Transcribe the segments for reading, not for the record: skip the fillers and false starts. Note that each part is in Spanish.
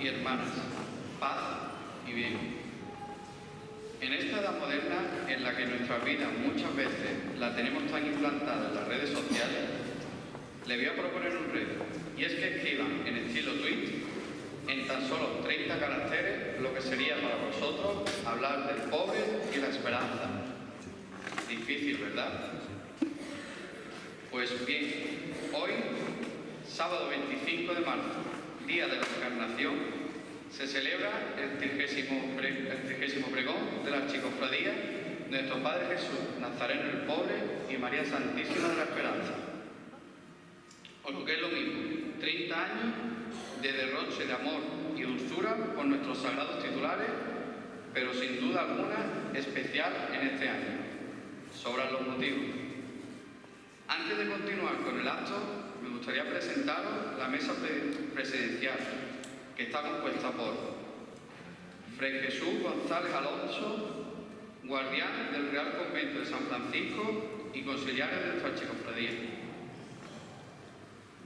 y hermanas, paz y bien. En esta edad moderna, en la que nuestra vida muchas veces la tenemos tan implantada en las redes sociales, le voy a proponer un reto, y es que escriban en estilo tweet, en tan solo 30 caracteres, lo que sería para vosotros hablar del pobre y la esperanza. Difícil, ¿verdad? Pues bien, hoy, sábado 25 de marzo, día de la Encarnación, se celebra el 30º pregón de la Archicofradía de nuestro Padre Jesús, Nazareno el Pobre y María Santísima de la Esperanza. O lo que es lo mismo, 30 años de derroche de amor y dulzura por nuestros sagrados titulares, pero sin duda alguna especial en este año. Sobran los motivos. Antes de continuar con el acto, me gustaría presentaros la mesa presidencial, que está compuesta por Fray Jesús González Alonso, guardián del Real Convento de San Francisco y conciliar de nuestra Archicofradía;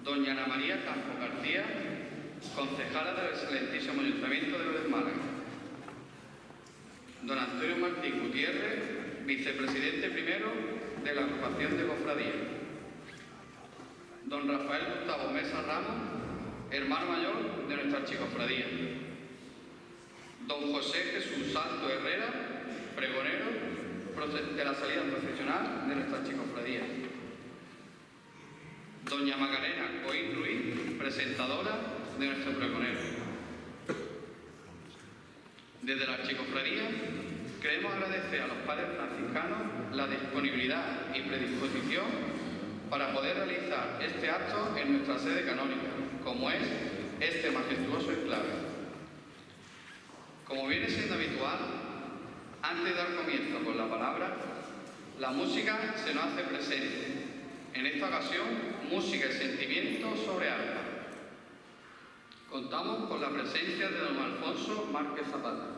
doña Ana María Campos García, concejala del Excelentísimo Ayuntamiento de Málaga; don Antonio Martín Gutiérrez, vicepresidente primero de la agrupación de cofradía; don Rafael Gustavo Mesa Ramos, hermano mayor de nuestra Archicofradía; don José Jesús Santo Herrera, pregonero de la salida procesional de nuestra Archicofradía; doña Macarena Coín Ruiz, presentadora de nuestro pregonero. Desde la Archicofradía queremos agradecer a los padres franciscanos la disponibilidad y predisposición para poder realizar este acto en nuestra sede canónica, como es este majestuoso enclave. Como viene siendo habitual, antes de dar comienzo con la palabra, la música se nos hace presente. En esta ocasión, música y sentimiento sobre arpa. Contamos con la presencia de don Alfonso Márquez Zapata.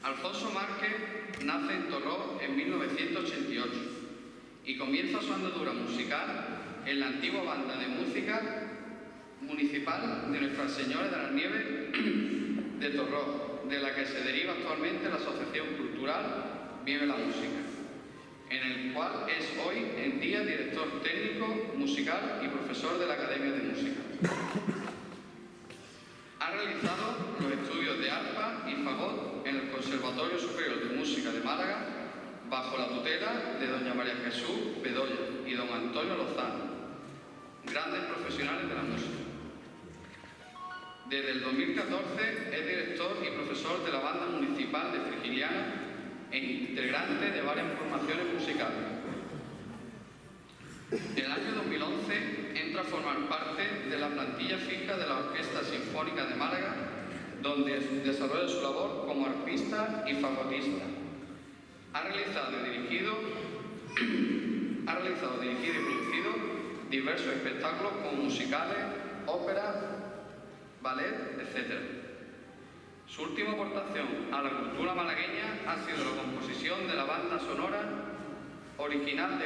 Alfonso Márquez nace en Torró en 1988 y comienza su andadura musical en la antigua banda de música municipal de Nuestra Señora de las Nieves de Torró, de la que se deriva actualmente la Asociación Cultural Vive la Música, en el cual es hoy en día director técnico musical y profesor de la Academia de Música. Ha realizado los estudios de arpa y fagot en el Conservatorio Superior de Música de Málaga, bajo la tutela de doña María Jesús Bedoya y don Antonio Lozano, grandes profesionales de la música. Desde el 2014 es director y profesor de la Banda Municipal de Frigiliana e integrante de varias formaciones musicales. En el año 2011 entra a formar parte de la plantilla fija de la Orquesta Sinfónica de Málaga, donde desarrolla su labor como arpista y fagotista. Ha realizado y dirigido y producido diversos espectáculos como musicales, óperas, ballet, etc. Su última aportación a la cultura malagueña ha sido la composición de la banda sonora original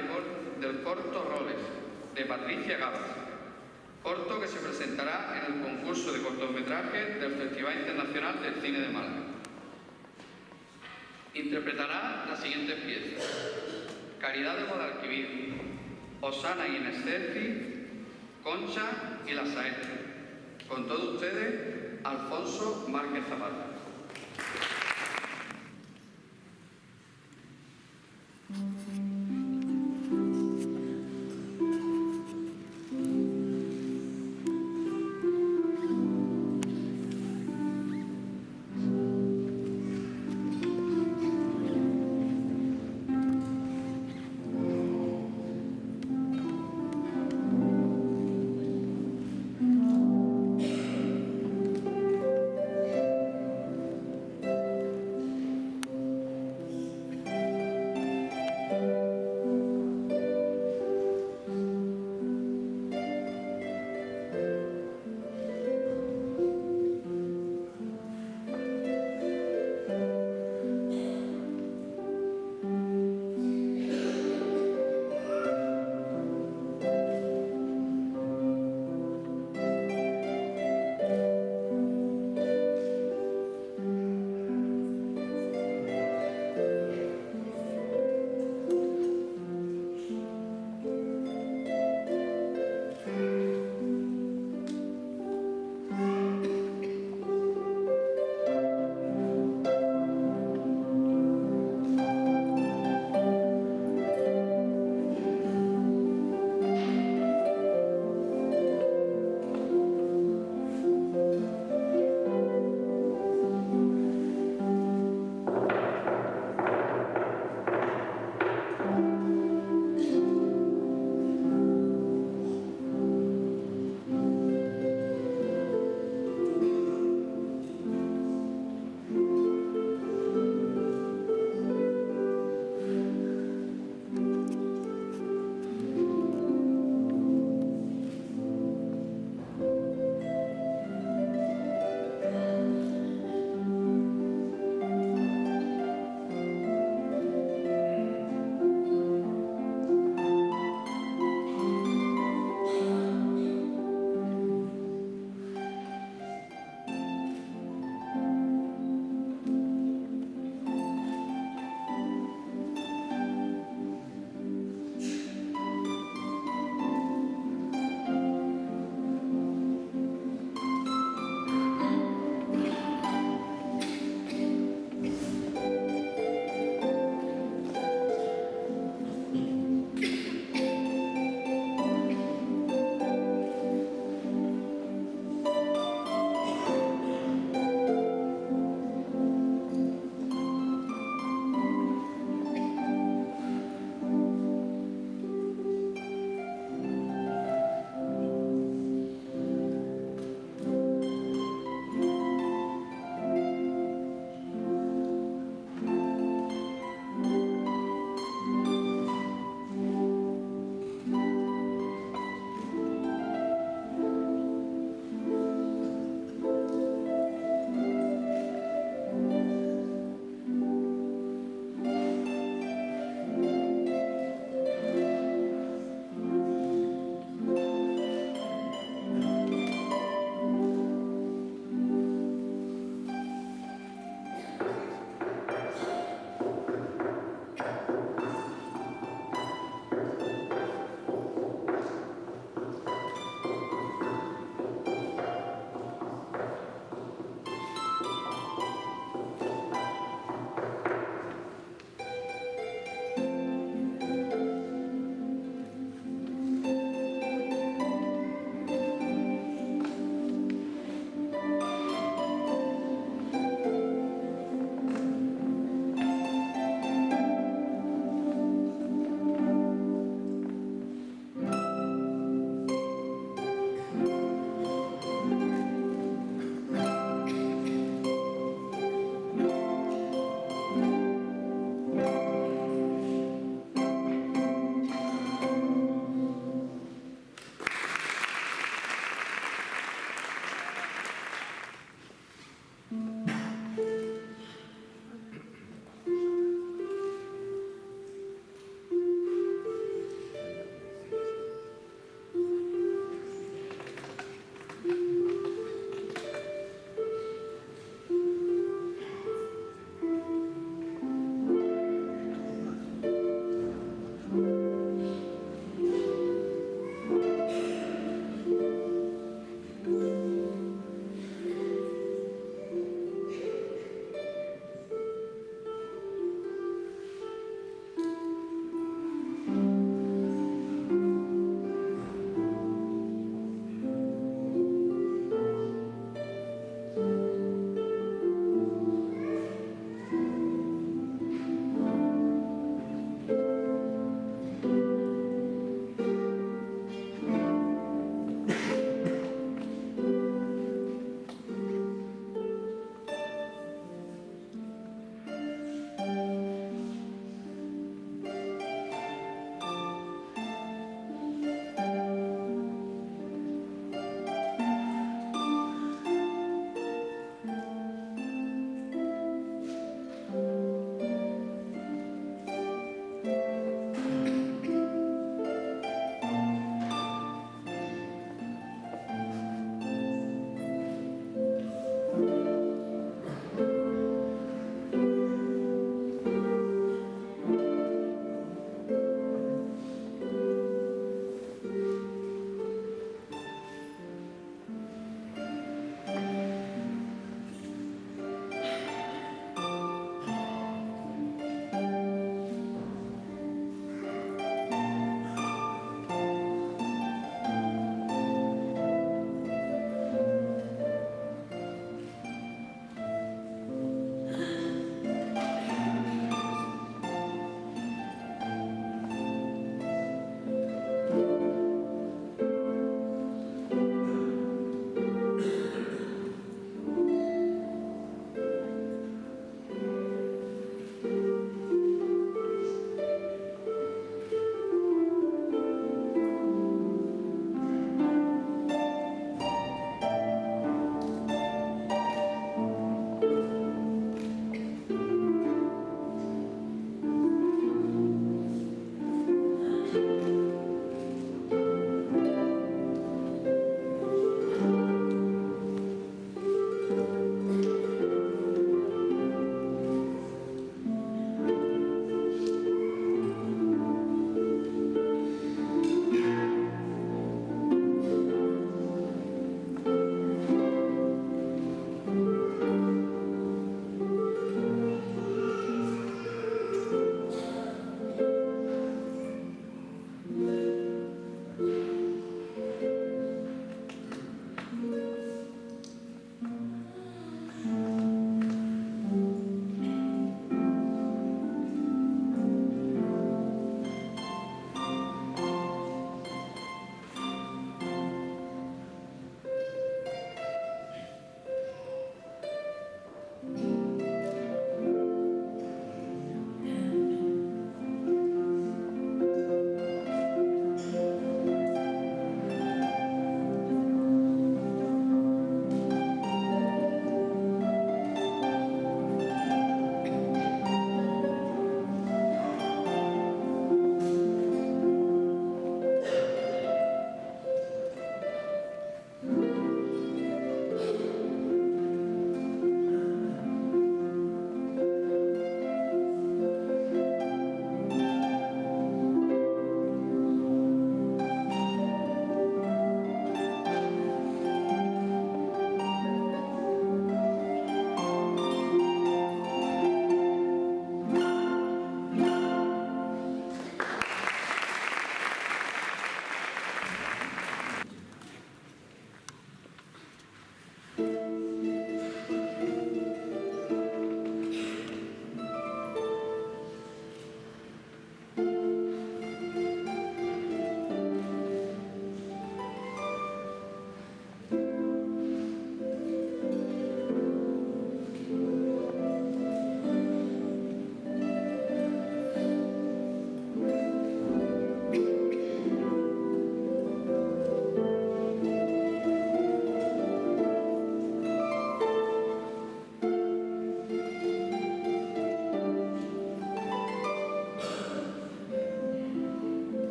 del corto Roles, de Patricia Gabas, corto que se presentará en el concurso de cortometrajes del Festival Internacional del Cine de Málaga. Interpretará las siguientes piezas: Caridad de Guadalquivir, Osana y Inescerti, Concha y La Saeta. Con todos ustedes, Alfonso Márquez Zapata.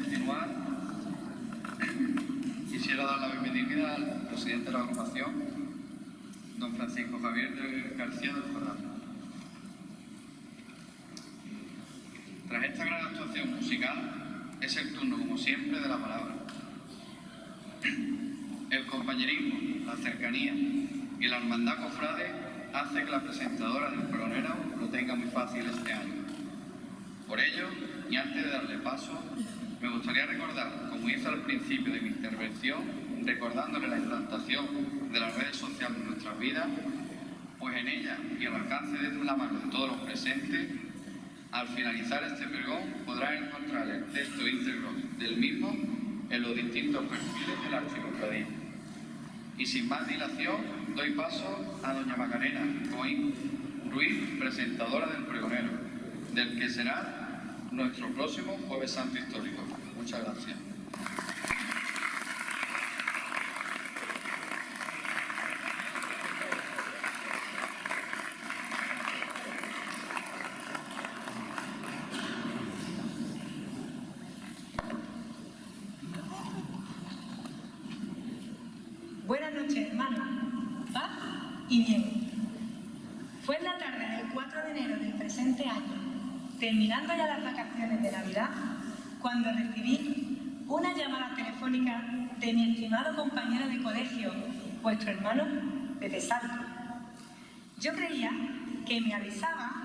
continuar, quisiera dar la bienvenida al presidente de la agrupación, don Francisco Javier García del Corral. Tras esta gran actuación musical, es el turno, como siempre, de la palabra. El compañerismo, la cercanía y la hermandad cofrade hace que la presentadora del pregonero lo tenga muy fácil este año. Por ello, y antes de darle paso, me gustaría recordar, como hice al principio de mi intervención, recordándole la implantación de las redes sociales en nuestras vidas, pues en ella y al alcance de la mano de todos los presentes, al finalizar este pregón podrán encontrar el texto íntegro del mismo en los distintos perfiles de la archicofradía. Y sin más dilación, doy paso a doña Macarena Coín Ruiz, presentadora del pregonero, del que será nuestro próximo Jueves Santo Histórico. Muchas gracias. Buenas noches, hermanos. Paz y bien. Fue en la tarde del 4 de enero del presente año, terminando ya las vacaciones de Navidad, cuando recibí una llamada telefónica de mi estimado compañero de colegio, vuestro hermano Pepe Salto. Yo creía que me avisaba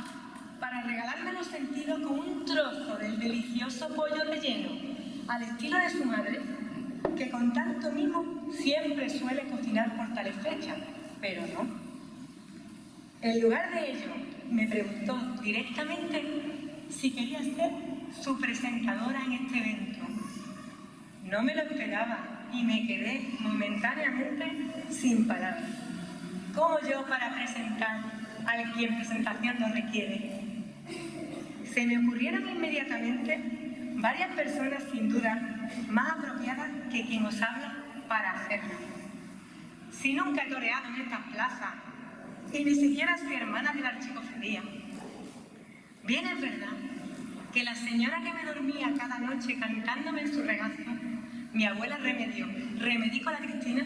para regalarme los sentidos con un trozo del delicioso pollo relleno, al estilo de su madre, que con tanto mimo siempre suele cocinar por tales fechas, pero no. En lugar de ello, me preguntó directamente si quería ser su presentadora en este evento. No me lo esperaba y me quedé momentáneamente sin palabras. ¿Cómo yo para presentar a quien presentación no requiere? Se me ocurrieron inmediatamente varias personas sin duda más apropiadas que quien os habla para hacerlo. Si nunca he toreado en estas plazas y ni siquiera soy hermana de la archicofradía. Bien es verdad que la señora que me dormía cada noche cantándome en su regazo, mi abuela Remedico la Cristina,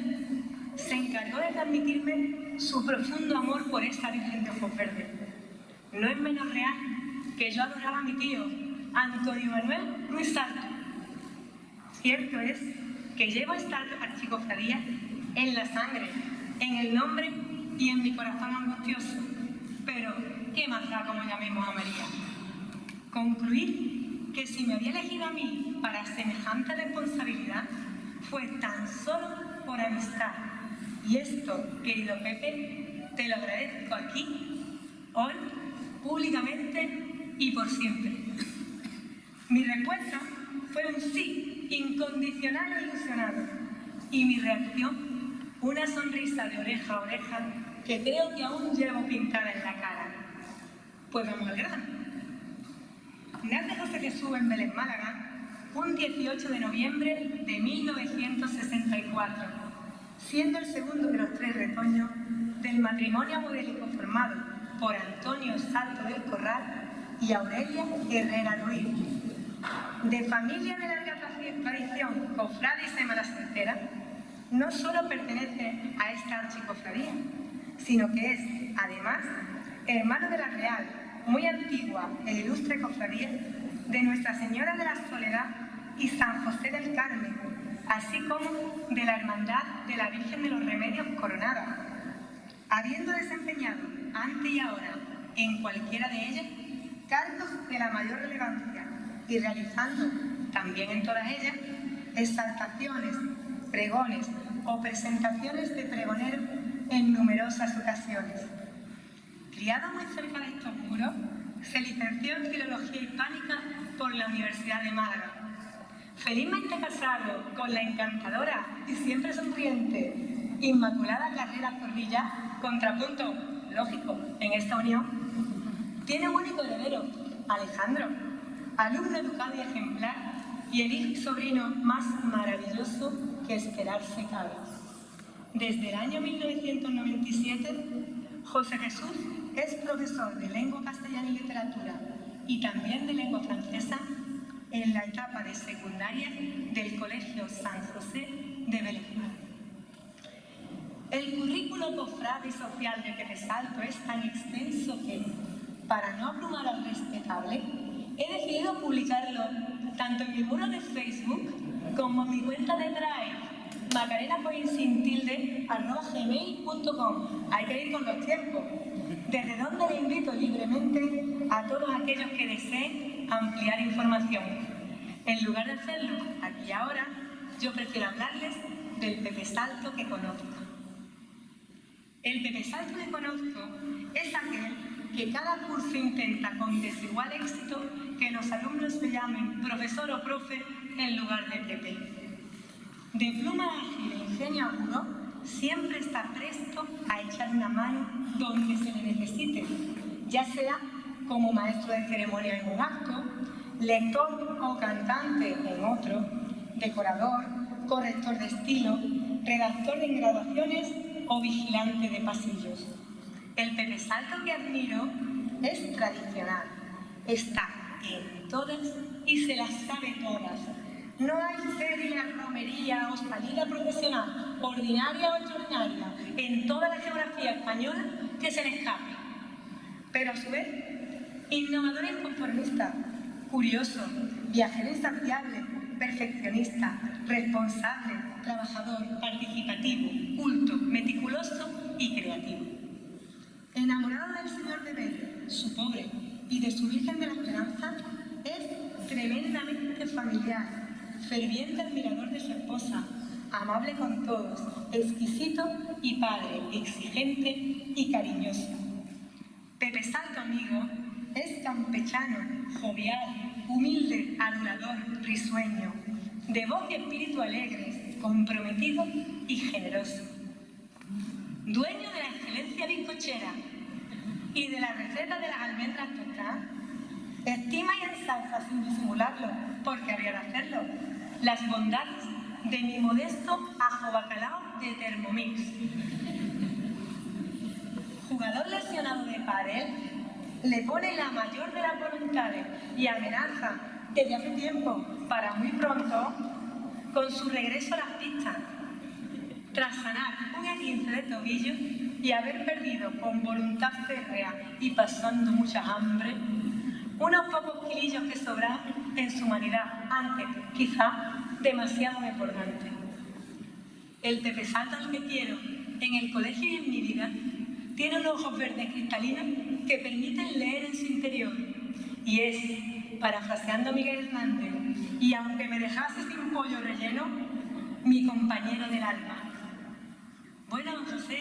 se encargó de transmitirme su profundo amor por esta Virgen de Ojos Verdes. No es menos real que yo adoraba a mi tío Antonio Manuel Ruiz Salto. Cierto es que llevo esta archicofradía en la sangre, en el nombre y en mi corazón angustioso. Pero, ¿qué más da como llamemos a María? Concluir que si me había elegido a mí para semejante responsabilidad fue tan solo por amistad. Y esto, querido Pepe, te lo agradezco aquí, hoy, públicamente y por siempre. Mi respuesta fue un sí incondicional e ilusionado, y mi reacción, una sonrisa de oreja a oreja que creo que aún llevo pintada en la cara. Pues vamos al grano. Nace José Jesús en Vélez, Málaga, un 18 de noviembre de 1964, siendo el segundo de los 3 retoños del matrimonio modélico formado por Antonio Salto del Corral y Aurelia Herrera Ruiz. De familia de larga tradición cofrade y semanacentera, no solo pertenece a esta archicofradía, sino que es, además, hermano de la Real, muy antigua e ilustre cofradía de Nuestra Señora de la Soledad y San José del Carmen, así como de la Hermandad de la Virgen de los Remedios Coronada. Habiendo desempeñado, antes y ahora, en cualquiera de ellas, cargos de la mayor relevancia y realizando, también en todas ellas, exaltaciones, pregones o presentaciones de pregonero en numerosas ocasiones. Criado muy cerca de estos muros, se licenció en Filología Hispánica por la Universidad de Málaga. Felizmente casado con la encantadora y siempre sonriente Inmaculada Carrera Zorrilla, contrapunto lógico en esta unión, tiene un único heredero, Alejandro, alumno educado y ejemplar, y el hijo y sobrino más maravilloso que esperarse cabe. Desde el año 1997, José Jesús es profesor de lengua castellana y literatura y también de lengua francesa en la etapa de secundaria del Colegio San José de Belén. El currículo cofrade y social de Pepe Salto es tan extenso que, para no abrumar al respetable, he decidido publicarlo tanto en mi muro de Facebook como en mi cuenta de Drive, macarenapoinsintilde@gmail.com. Hay que ir con los tiempos. Desde donde le invito libremente a todos aquellos que deseen ampliar información. En lugar de hacerlo aquí y ahora, yo prefiero hablarles del Pepe Salto que conozco. El Pepe Salto que conozco es aquel que cada curso intenta con desigual éxito que los alumnos se llamen profesor o profe en lugar de Pepe. De pluma ágil e ingenio agudo, siempre está presto a echar una mano donde se le necesite, ya sea como maestro de ceremonia en un acto, lector o cantante en otro, decorador, corrector de estilo, redactor de graduaciones o vigilante de pasillos. El Pepe Salto que admiro es tradicional, está en todas y se las sabe todas. No hay feria, romería o salida profesional, ordinaria o extraordinaria, en toda la geografía española que se le escape. Pero a su vez, innovador e inconformista, curioso, viajero insaciable, perfeccionista, responsable, trabajador, participativo, culto, meticuloso y creativo. Enamorado del Señor de Belén, su pobre, y de su Virgen de la Esperanza, es tremendamente familiar, ferviente admirador de su esposa, amable con todos, exquisito y padre, exigente y cariñoso. Pepe Salto, amigo, es campechano, jovial, humilde, adulador, risueño, de voz y espíritu alegres, comprometido y generoso. Dueño de la excelencia bizcochera y de la receta de las almendras tostadas, estima y ensalza sin disimularlo, porque habría de hacerlo, las bondades de mi modesto ajo bacalao de Thermomix. Jugador lesionado de pádel, le pone la mayor de las voluntades y amenaza desde hace tiempo, para muy pronto, con su regreso a las pistas. Tras sanar un esguince de tobillo y haber perdido con voluntad férrea y pasando mucha hambre, unos pocos kilillos que sobran en su humanidad, antes, quizá, demasiado desbordante. El Pepe Salto al que quiero, en el colegio y en mi vida, tiene unos ojos verdes cristalinos que permiten leer en su interior. Y es, parafraseando a Miguel Hernández, y aunque me dejase sin pollo relleno, mi compañero del alma. Bueno, don José,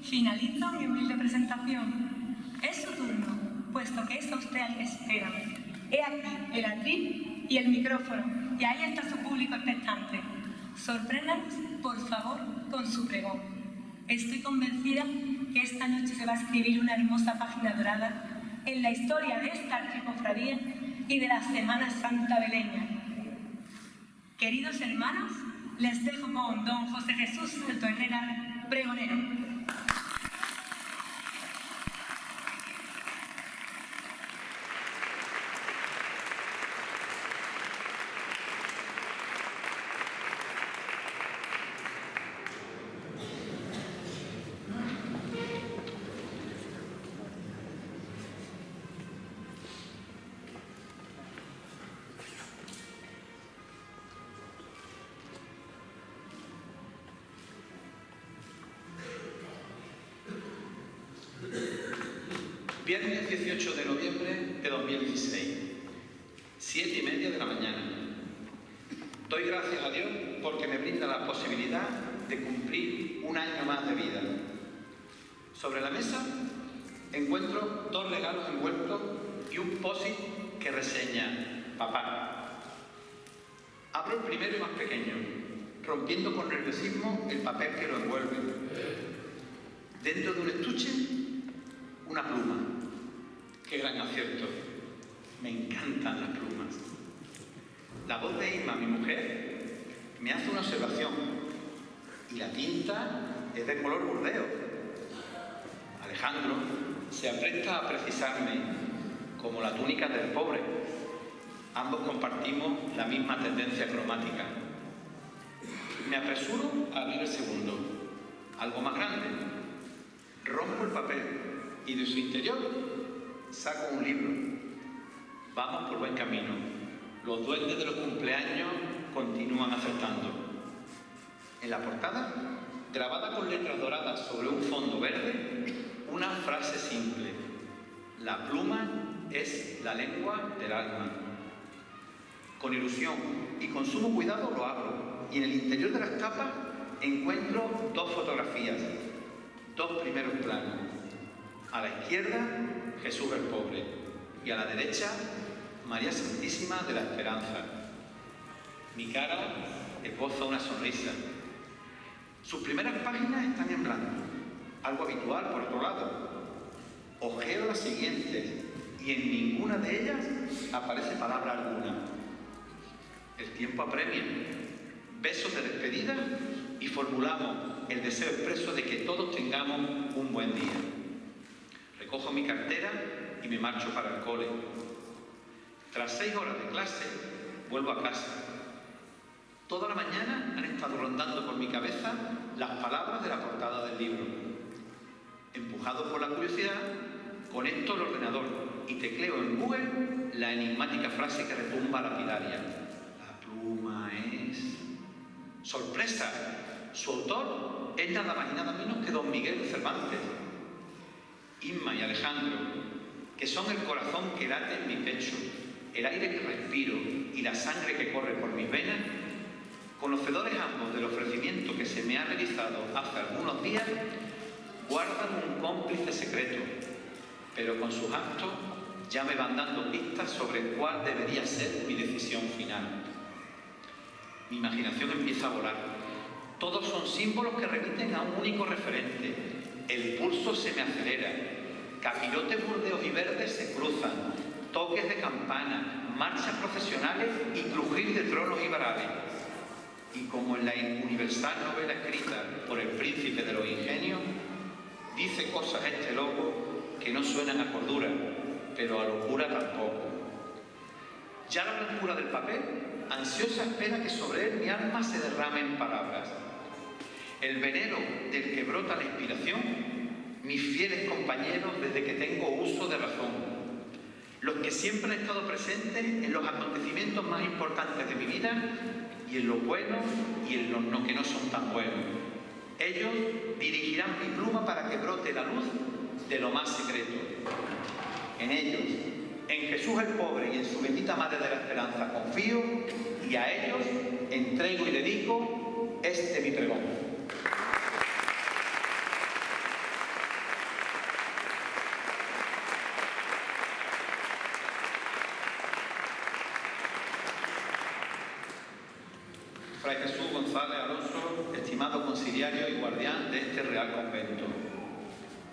finalizo mi humilde presentación. Es su turno, puesto que es a usted al que espera. He aquí el atril y el micrófono, y ahí está su público expectante. Sorpréndanos, por favor, con su pregón. Estoy convencida que esta noche se va a escribir una hermosa página dorada en la historia de esta archicofradía y de la Semana Santa beleña. Queridos hermanos, les dejo con don José Jesús Salto Herrera, pregonero. Viernes 18 de noviembre de 2016, 7:30 de la mañana. Doy gracias a Dios porque me brinda la posibilidad de cumplir un año más de vida. Sobre la mesa encuentro 2 regalos envueltos y un post-it que reseña papá. Abro el primero y más pequeño, rompiendo con nerviosismo el papel que lo envuelve. Dentro de un estuche, una pluma. ¡Qué gran acierto! Me encantan las plumas. La voz de Isma, mi mujer, me hace una observación. Y la tinta es de color burdeo. Alejandro se apresta a precisarme, como la túnica del pobre. Ambos compartimos la misma tendencia cromática. Me apresuro a abrir el segundo, algo más grande. Rompo el papel y de su interior saco un libro. Vamos por buen camino. Los duendes de los cumpleaños continúan acertando. En la portada, grabada con letras doradas sobre un fondo verde, una frase simple: la pluma es la lengua del alma. Con ilusión y con sumo cuidado lo abro, y en el interior de las tapas encuentro dos fotografías, dos primeros planos. A la izquierda, Jesús el pobre, y a la derecha, María Santísima de la Esperanza. Mi cara esboza una sonrisa. Sus primeras páginas están en blanco, algo habitual por otro lado. Ojeo las siguientes y en ninguna de ellas aparece palabra alguna. El tiempo apremia. Besos de despedida y formulamos el deseo expreso de que todos tengamos un buen día. Recojo mi cartera y me marcho para el cole. Tras 6 horas de clase, vuelvo a casa. Toda la mañana han estado rondando por mi cabeza las palabras de la portada del libro. Empujado por la curiosidad, conecto el ordenador y tecleo en Google la enigmática frase que retumba lapidaria: la pluma es... ¡Sorpresa! Su autor es nada más y nada menos que don Miguel de Cervantes. Inma y Alejandro, que son el corazón que late en mi pecho, el aire que respiro y la sangre que corre por mis venas, conocedores ambos del ofrecimiento que se me ha realizado hace algunos días, guardan un cómplice secreto, pero con sus actos ya me van dando pistas sobre cuál debería ser mi decisión final. Mi imaginación empieza a volar. Todos son símbolos que remiten a un único referente. El pulso se me acelera. Capirotes burdeos y verdes se cruzan. Toques de campana, marchas procesionales y crujir de tronos y varales. Y como en la universal novela escrita por el príncipe de los ingenios, dice cosas este loco que no suenan a cordura, pero a locura tampoco. Ya la blancura del papel, ansiosa espera que sobre él mi alma se derrame en palabras. El veneno del que brota la inspiración, mis fieles compañeros desde que tengo uso de razón, los que siempre han estado presentes en los acontecimientos más importantes de mi vida y en lo bueno y en los no que no son tan buenos. Ellos dirigirán mi pluma para que brote la luz de lo más secreto. En ellos, en Jesús el pobre y en su bendita Madre de la Esperanza confío, y a ellos entrego y dedico este mi pregón. Fray Jesús González Alonso, estimado conciliario y guardián de este Real Convento.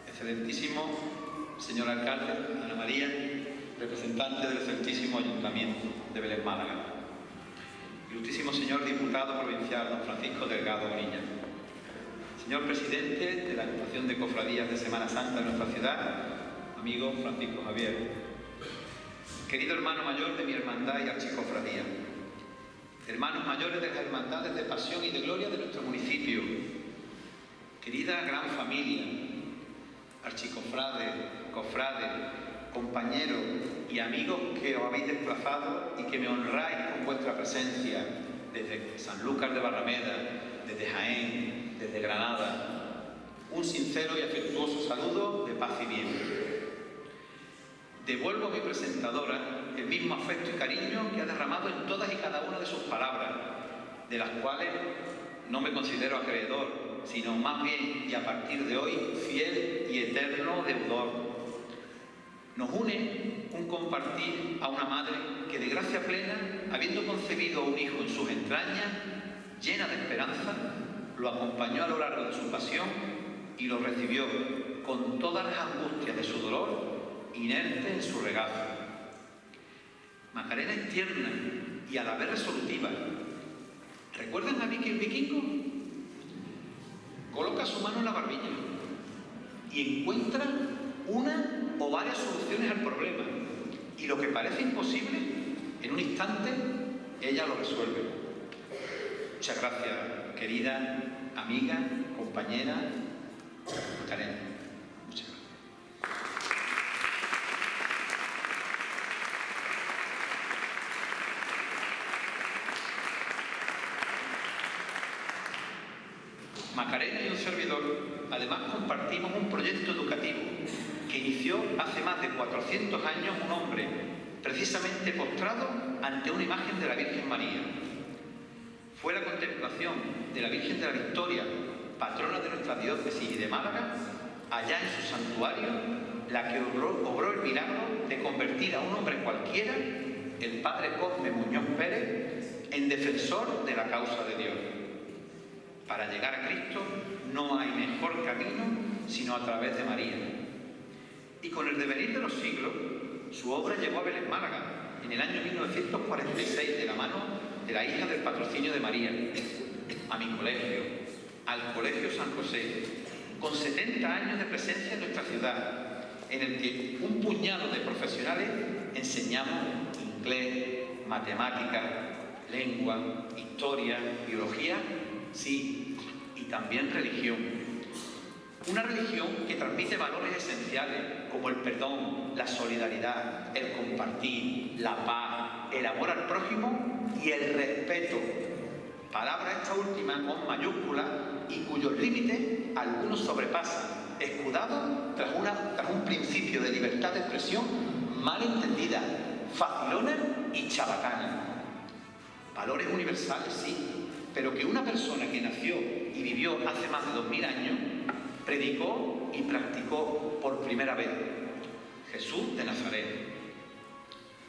Excelentísimo señor alcalde, Ana María, representante del excelentísimo Ayuntamiento de Vélez Málaga. Ilustrísimo señor diputado provincial, don Francisco Delgado Bonilla. Señor presidente de la Agrupación de Cofradías de Semana Santa de nuestra ciudad, amigo Francisco Javier. Querido hermano mayor de mi hermandad y archicofradía. Hermanos mayores de las hermandades de pasión y de gloria de nuestro municipio. Querida gran familia, archicofrades, cofrades, compañeros y amigos que os habéis desplazado y que me honráis con vuestra presencia desde Sanlúcar de Barrameda, desde Jaén, desde Granada. Un sincero y afectuoso saludo de paz y bien. Devuelvo a mi presentadora el mismo afecto y cariño que ha derramado en todas y cada una de sus palabras, de las cuales no me considero acreedor, sino más bien y a partir de hoy fiel y eterno deudor. Nos une un compartir a una madre que de gracia plena, habiendo concebido a un hijo en sus entrañas, llena de esperanza, lo acompañó a lo largo de su pasión y lo recibió con todas las angustias de su dolor, inerte en su regazo. Macarena es tierna y a la vez resolutiva. ¿Recuerdan a Vicky el vikingo? Coloca su mano en la barbilla y encuentra una o varias soluciones al problema, y lo que parece imposible, en un instante instante, ella lo resuelve. Muchas gracias, querida amiga, compañera Macarena. Muchas gracias. Macarena y un servidor, además, compartimos un proyecto educativo que inició hace más de 400 años un hombre, precisamente postrado ante una imagen de la Virgen María. Fue la contemplación de la Virgen de la Victoria, patrona de nuestra diócesis y de Málaga, allá en su santuario, la que obró el milagro de convertir a un hombre cualquiera, el padre Cosme Muñoz Pérez, en defensor de la causa de Dios. Para llegar a Cristo no hay mejor camino sino a través de María. Y con el devenir de los siglos, su obra llegó a Vélez, Málaga, en el año 1946, de la mano de la hija del patrocinio de María, a mi colegio, al Colegio San José, con 70 años de presencia en nuestra ciudad, en el que un puñado de profesionales enseñamos inglés, matemáticas, lengua, historia, biología, sí, y también religión. Una religión que transmite valores esenciales como el perdón, la solidaridad, el compartir, la paz, el amor al prójimo y el respeto. Palabra esta última con mayúsculas y cuyos límites algunos sobrepasan, escudados tras un principio de libertad de expresión mal entendida, facilona y chabacana. Valores universales, sí, pero que una persona que nació y vivió hace más de 2000 años predicó y practicó por primera vez: Jesús de Nazaret.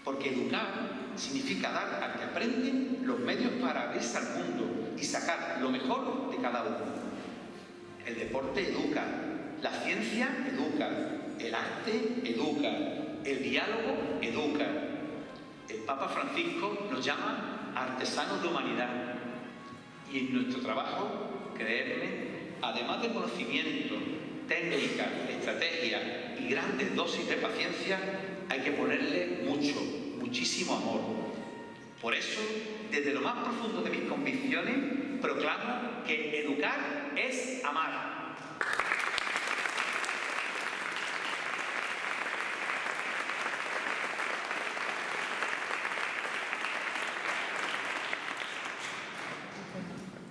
Porque educar significa dar al que aprende los medios para abrirse al mundo y sacar lo mejor de cada uno. El deporte educa, la ciencia educa, el arte educa, el diálogo educa. El Papa Francisco nos llama artesanos de humanidad. Y en nuestro trabajo, creedme, además de conocimiento, técnica, estrategia y grandes dosis de paciencia, hay que ponerle muchísimo amor. Por eso, desde lo más profundo de mis convicciones, proclamo que educar es amar.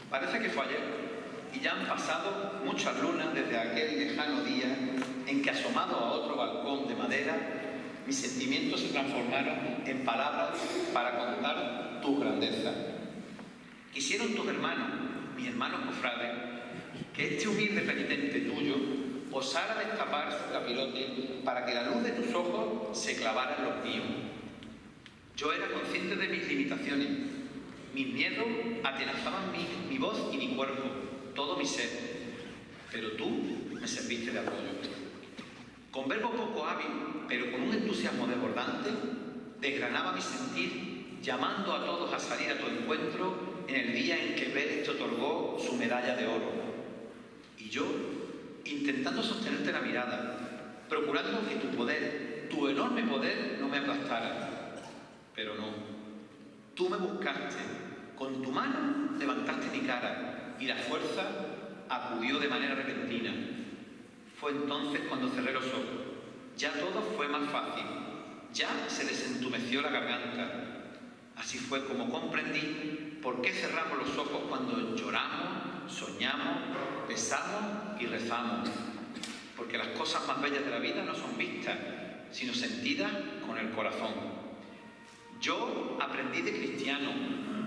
Parece que fue ayer, y ya han pasado muchas lunas desde aquel lejano día en que, asomado a otro balcón de madera, mis sentimientos se transformaron en palabras para contar tu grandeza. Quisieron tus hermanos, mis hermanos cofrades, que este humilde penitente tuyo osara destapar su capirote para que la luz de tus ojos se clavara en los míos. Yo era consciente de mis limitaciones. Mis miedos atenazaban mi voz y mi cuerpo, todo mi ser. Pero tú me serviste de apoyo. Con verbo poco hábil, pero con un entusiasmo desbordante, desgranaba mi sentir, llamando a todos a salir a tu encuentro en el día en que Vélez te otorgó su medalla de oro. Y yo, intentando sostenerte la mirada, procurando que tu poder, tu enorme poder, no me aplastara. Pero no. Tú me buscaste, con tu mano levantaste mi cara y la fuerza acudió de manera repentina. Fue entonces cuando cerré los ojos. Ya todo fue más fácil. Ya se desentumeció la garganta. Así fue como comprendí por qué cerramos los ojos cuando lloramos, soñamos, besamos y rezamos. Porque las cosas más bellas de la vida no son vistas, sino sentidas con el corazón. Yo aprendí de cristiano,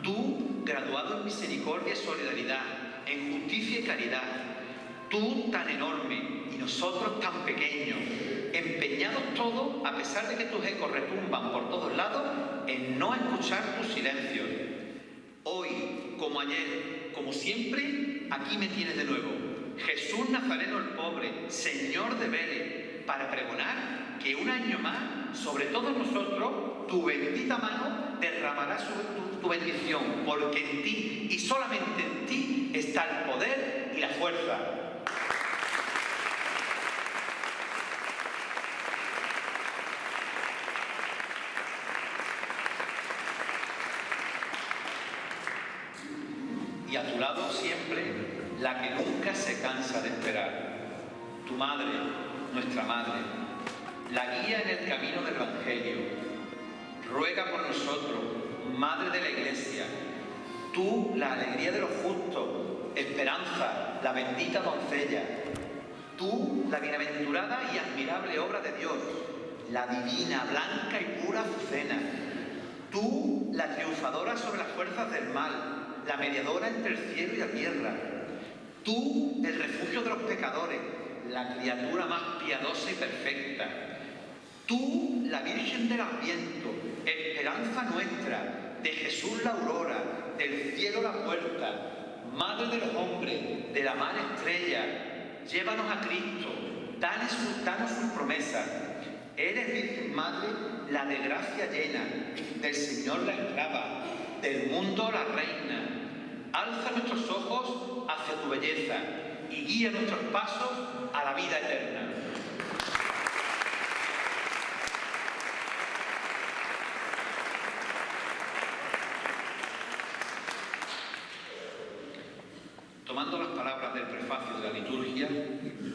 tú graduado en misericordia y solidaridad, en justicia y caridad, tú tan enorme y nosotros tan pequeños, empeñados todos, a pesar de que tus ecos retumban por todos lados, en no escuchar tus silencios. Hoy, como ayer, como siempre, aquí me tienes de nuevo, Jesús Nazareno el pobre, Señor de Vélez, para pregonar que un año más, sobre todos nosotros, tu bendita mano derramará tu bendición, porque en ti, y solamente en ti, está el poder y la fuerza. y a tu lado siempre la que nunca se cansa de esperar. Tu madre, nuestra madre, la guía en el camino del Evangelio. Ruega por nosotros, Madre de la Iglesia, tú, la alegría de los justos, esperanza, la bendita doncella, tú, la bienaventurada y admirable obra de Dios, la divina, blanca y pura Azucena, tú, la triunfadora sobre las fuerzas del mal, la mediadora entre el cielo y la tierra, tú, el refugio de los pecadores, la criatura más piadosa y perfecta, tú, la Virgen del Adviento, esperanza nuestra, de Jesús la aurora, del cielo la puerta, Madre de los hombres, de la mar estrella, llévanos a Cristo, danos sus promesas. Eres Virgen Madre, la de gracia llena, del Señor la esclava, del mundo la reina. Alza nuestros ojos hacia tu belleza y guía nuestros pasos a la vida eterna. Tomando las palabras del prefacio de la liturgia,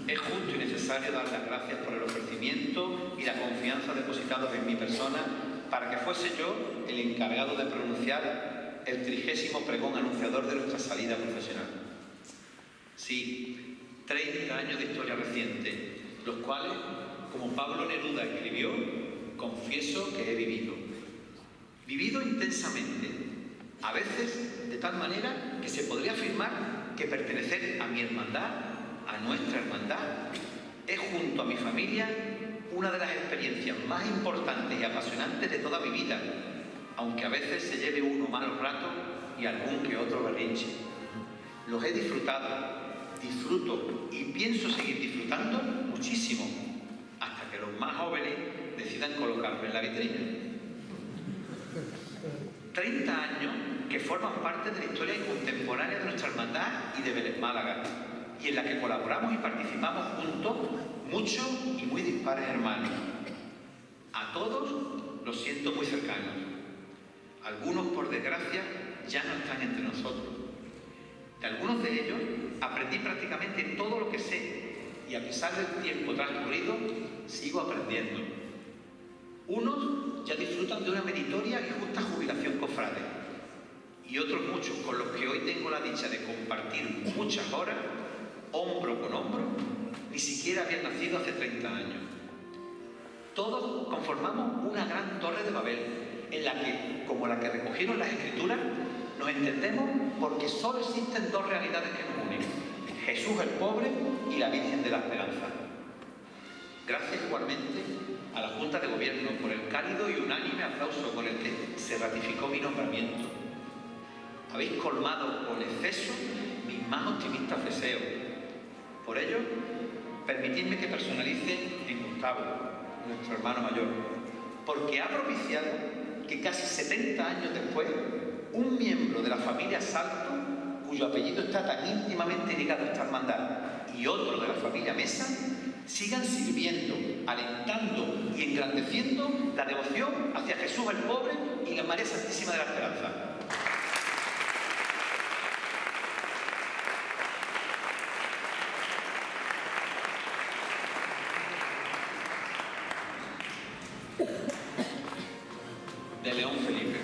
es justo y necesario dar las gracias por el ofrecimiento y la confianza depositados en mi persona para que fuese yo el encargado de pronunciar el 30º pregón anunciador de nuestra salida profesional. Sí, 30 años de historia reciente, los cuales, como Pablo Neruda escribió, confieso que he vivido. Vivido intensamente, a veces de tal manera que se podría afirmar que pertenecer a mi hermandad, a nuestra hermandad, es junto a mi familia una de las experiencias más importantes y apasionantes de toda mi vida, aunque a veces se lleve uno malos ratos y algún que otro berrinche. Los he disfrutado, disfruto y pienso seguir disfrutando muchísimo, hasta que los más jóvenes decidan colocarme en la vitrina. 30 años que forman parte de la historia contemporánea de nuestra hermandad y de Vélez Málaga, y en la que colaboramos y participamos juntos muchos y muy dispares hermanos. A todos los siento muy cercanos. Algunos, por desgracia, ya no están entre nosotros. De algunos de ellos aprendí prácticamente todo lo que sé, y a pesar del tiempo transcurrido, sigo aprendiendo. Unos ya disfrutan de una meritoria y justa jubilación cofrade, y otros muchos con los que hoy tengo la dicha de compartir muchas horas, hombro con hombro, ni siquiera habían nacido hace 30 años. Todos conformamos una gran torre de Babel, en la que, como la que recogieron las Escrituras, nos entendemos porque solo existen dos realidades que nos unen: Jesús el pobre y la Virgen de la Esperanza. Gracias igualmente a la Junta de Gobierno por el cálido y unánime aplauso con el que se ratificó mi nombramiento. Habéis colmado con exceso mis más optimistas deseos. Por ello, permitidme que personalice en Gustavo, nuestro hermano mayor, porque ha propiciado que casi 70 años después, un miembro de la familia Salto, cuyo apellido está tan íntimamente ligado a esta hermandad, y otro de la familia Mesa, sigan sirviendo, alentando y engrandeciendo la devoción hacia Jesús el pobre y la María Santísima de la Esperanza. De León Felipe.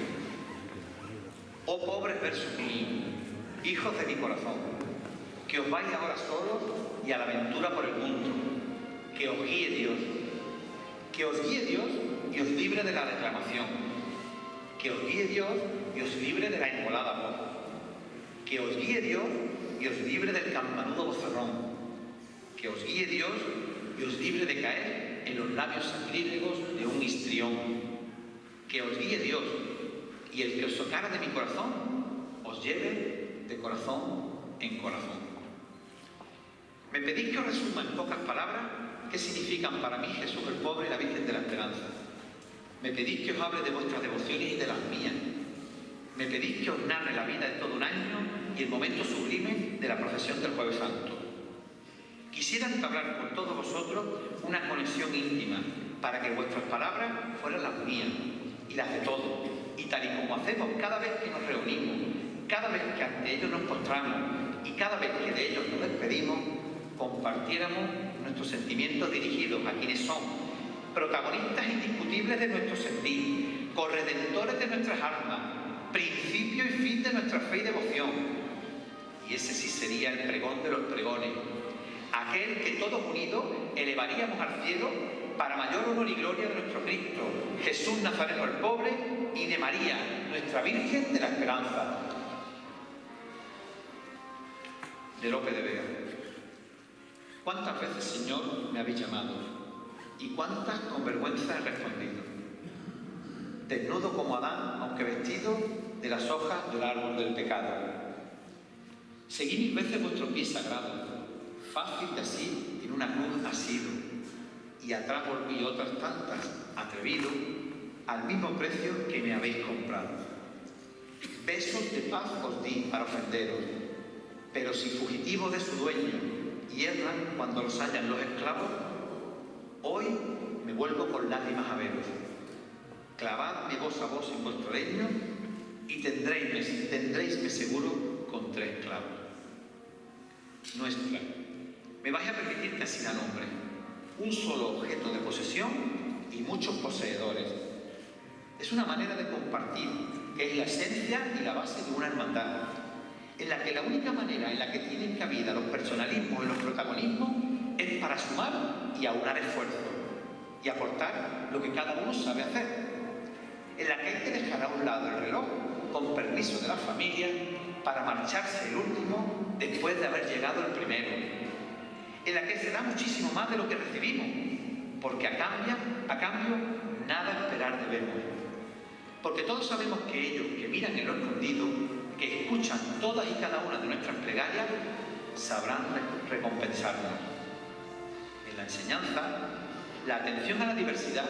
Oh pobres versos míos, hijos de mi corazón, que os vais ahora solos y a la aventura por el mundo, que os guíe Dios, que os guíe Dios y os libre de la reclamación, que os guíe Dios y os libre de la enmolada voz, que os guíe Dios y os libre del campanudo vocerrón, que os guíe Dios y os libre de caer en los labios sacrílegos de un histrión, que os guíe Dios y el que os socara de mi corazón os lleve de corazón en corazón. Me pedís que os resuma en pocas palabras qué significan para mí Jesús el pobre y la Virgen de la Esperanza. Me pedís que os hable de vuestras devociones y de las mías. Me pedís que os narre la vida de todo un año y el momento sublime de la procesión del Jueves Santo. Quisiera entablar con todos vosotros una conexión íntima para que vuestras palabras fueran las mías y las de todos, y tal y como hacemos cada vez que nos reunimos, cada vez que ante ellos nos postramos y cada vez que de ellos nos despedimos, compartiéramos nuestros sentimientos dirigidos a quienes son protagonistas indiscutibles de nuestro sentir, corredentores de nuestras almas, principio y fin de nuestra fe y devoción. Y ese sí sería el pregón de los pregones, aquel que todos unidos elevaríamos al cielo para mayor honor y gloria de nuestro Cristo, Jesús Nazareno el pobre, y de María, nuestra Virgen de la Esperanza. De Lope de Vega. ¿Cuántas veces, Señor, me habéis llamado? ¿Y cuántas con vergüenza he respondido? Desnudo como Adán, aunque vestido de las hojas del árbol del pecado. Seguí 1000 veces vuestro pie sagrado, fácil de así en una cruz asido, y atrás volví otras tantas, atrevido, al mismo precio que me habéis comprado. Besos de paz os di para ofenderos, pero si fugitivos de su dueño hierran cuando los hallan los esclavos, hoy me vuelvo con lágrimas a veros. Clavadme voz a voz en vuestro leño y tendréisme seguro con 3 clavos. Nuestra, me vais a permitir que así da nombre, un solo objeto de posesión y muchos poseedores. Es una manera de compartir, que es la esencia y la base de una hermandad, en la que la única manera en la que tienen cabida los personalismos y los protagonismos es para sumar y aunar esfuerzos y aportar lo que cada uno sabe hacer, en la que hay que dejar a un lado el reloj con permiso de la familia para marcharse el último después de haber llegado el primero, en la que se da muchísimo más de lo que recibimos, porque a cambio nada esperar debemos, porque todos sabemos que ellos que miran en lo escondido, que escuchan todas y cada una de nuestras plegarias, sabrán recompensarnos. En la enseñanza, la atención a la diversidad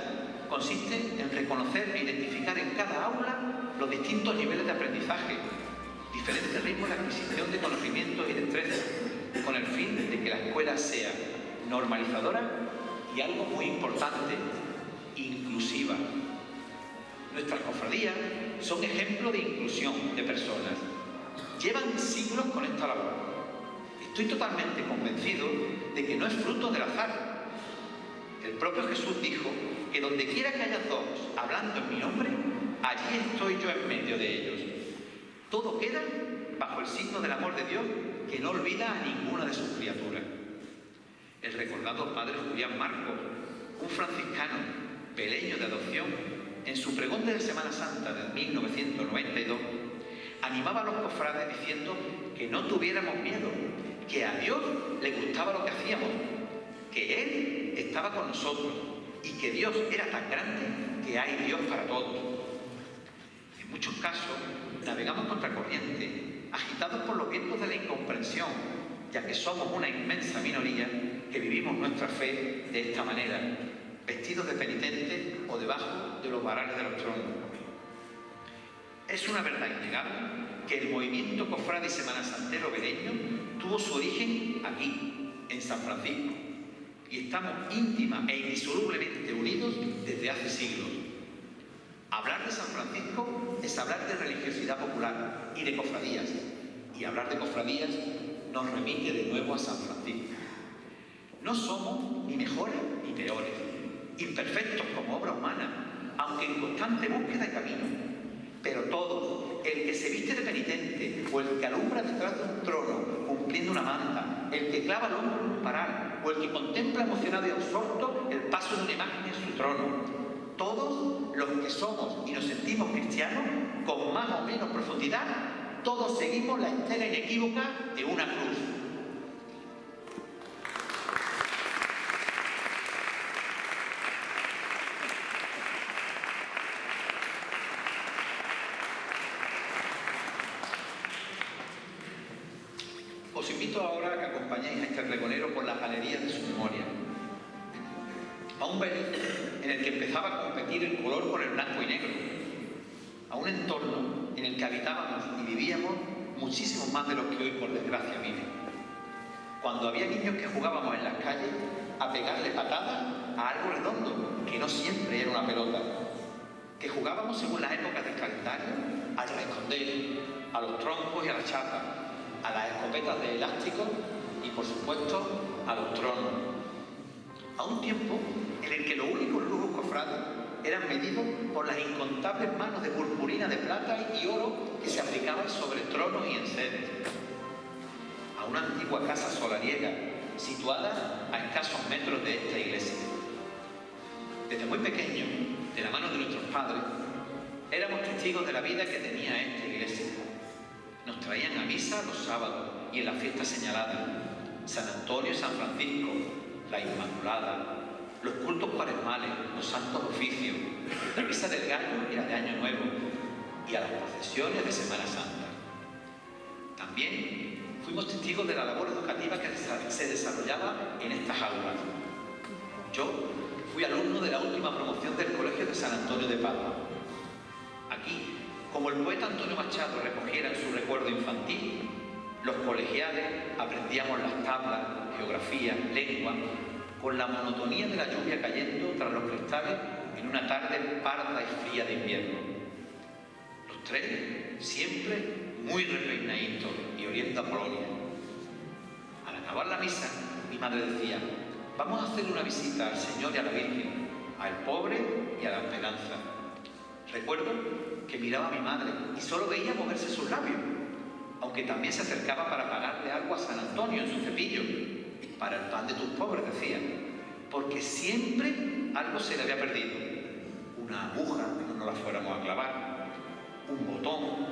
consiste en reconocer e identificar en cada aula los distintos niveles de aprendizaje, diferentes ritmos de adquisición de conocimientos y destrezas, con el fin de que la escuela sea normalizadora y, algo muy importante, inclusiva. Nuestras cofradías son ejemplo de inclusión de personas. Llevan siglos con esta labor. Estoy totalmente convencido de que no es fruto del azar. El propio Jesús dijo que donde quiera que haya 2 hablando en mi nombre, allí estoy yo en medio de ellos. Todo queda bajo el signo del amor de Dios, que no olvida a ninguna de sus criaturas. El recordado padre Julián Marcos, un franciscano peleño de adopción, en su pregón de Semana Santa de 1992, animaba a los cofrades diciendo que no tuviéramos miedo, que a Dios le gustaba lo que hacíamos, que Él estaba con nosotros y que Dios era tan grande que hay Dios para todos. En muchos casos navegamos contracorriente, agitados por los vientos de la incomprensión, ya que somos una inmensa minoría que vivimos nuestra fe de esta manera, vestidos de penitentes o debajo de los varales de los tronos. Es una verdad innegable que el movimiento cofrade y semanasantero vereño tuvo su origen aquí, en San Francisco, y estamos íntima e indisolublemente unidos desde hace siglos. Hablar de San Francisco es hablar de religiosidad popular y de cofradías, y hablar de cofradías nos remite de nuevo a San Francisco. No somos ni mejores ni peores, imperfectos como obra humana, aunque en constante búsqueda y camino, pero todos, el que se viste de penitente o el que alumbra detrás de un trono cumpliendo una manda, el que clava el hombro en un paral o el que contempla emocionado y absorto el paso de una imagen en su trono, todos los que somos y nos sentimos cristianos, con más o menos profundidad, todos seguimos la estela inequívoca de una cruz. Os invito ahora a que acompañéis a este pregonero por las galerías de su memoria, a un Belén en el que empezaba a competir el color con el blanco y negro, a un entorno en el que habitábamos y vivíamos muchísimos más de los que hoy por desgracia viven. Cuando había niños que jugábamos en las calles a pegarle patadas a algo redondo, que no siempre era una pelota, que jugábamos según las épocas del calendario, al esconder, a a los troncos y a las chapas, a las escopetas de elástico y, por supuesto, a los tronos. A un tiempo en el que los únicos lujos cofrades eran medidos por las incontables manos de purpurina, de plata y oro que se aplicaban sobre tronos y enseres. A una antigua casa solariega situada a escasos metros de esta iglesia. Desde muy pequeños, de la mano de nuestros padres, éramos testigos de la vida que tenía esta iglesia. Nos traían a misa los sábados y en las fiestas señaladas: San Antonio y San Francisco, la Inmaculada, los cultos cuaresmales, los santos oficios, la misa del Gallo y la de Año Nuevo, y a las procesiones de Semana Santa. También fuimos testigos de la labor educativa que se desarrollaba en estas aulas. Yo fui alumno de la última promoción del Colegio de San Antonio de Padua. Aquí, como el poeta Antonio Machado recogiera en su recuerdo infantil, los colegiales aprendíamos las tablas, geografía, lengua, con la monotonía de la lluvia cayendo tras los cristales en una tarde parda y fría de invierno. Los tres siempre muy repeinaditos y oliendo a Polonia. Al acabar la misa, mi madre decía: vamos a hacerle una visita al Señor y a la Virgen, al pobre y a la esperanza. Recuerdo que miraba a mi madre y solo veía moverse sus labios, aunque también se acercaba para pagarle algo a San Antonio en su cepillo. Para el pan de tus pobres, decía, porque siempre algo se le había perdido. Una aguja, que no nos la fuéramos a clavar, un botón,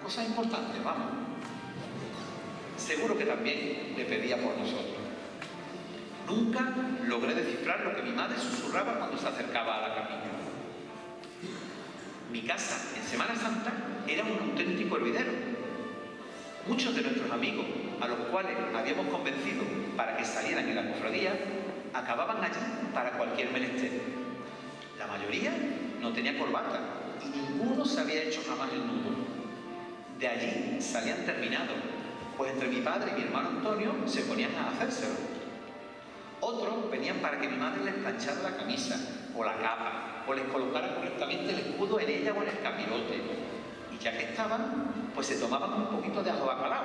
cosas importantes, vamos. Seguro que también le pedía por nosotros. Nunca logré descifrar lo que mi madre susurraba cuando se acercaba a la capilla. Mi casa en Semana Santa era un auténtico hervidero. Muchos de nuestros amigos, a los cuales habíamos convencido para que salieran en la cofradía, acababan allí para cualquier menester. La mayoría no tenía corbata y ninguno se había hecho jamás el nudo. De allí salían terminados, pues entre mi padre y mi hermano Antonio se ponían a hacérselo. Otros venían para que mi madre les planchara la camisa o la capa, o les colocara correctamente el escudo en ella o en el capirote. Y ya que estaban, pues se tomaban un poquito de ajo bacalao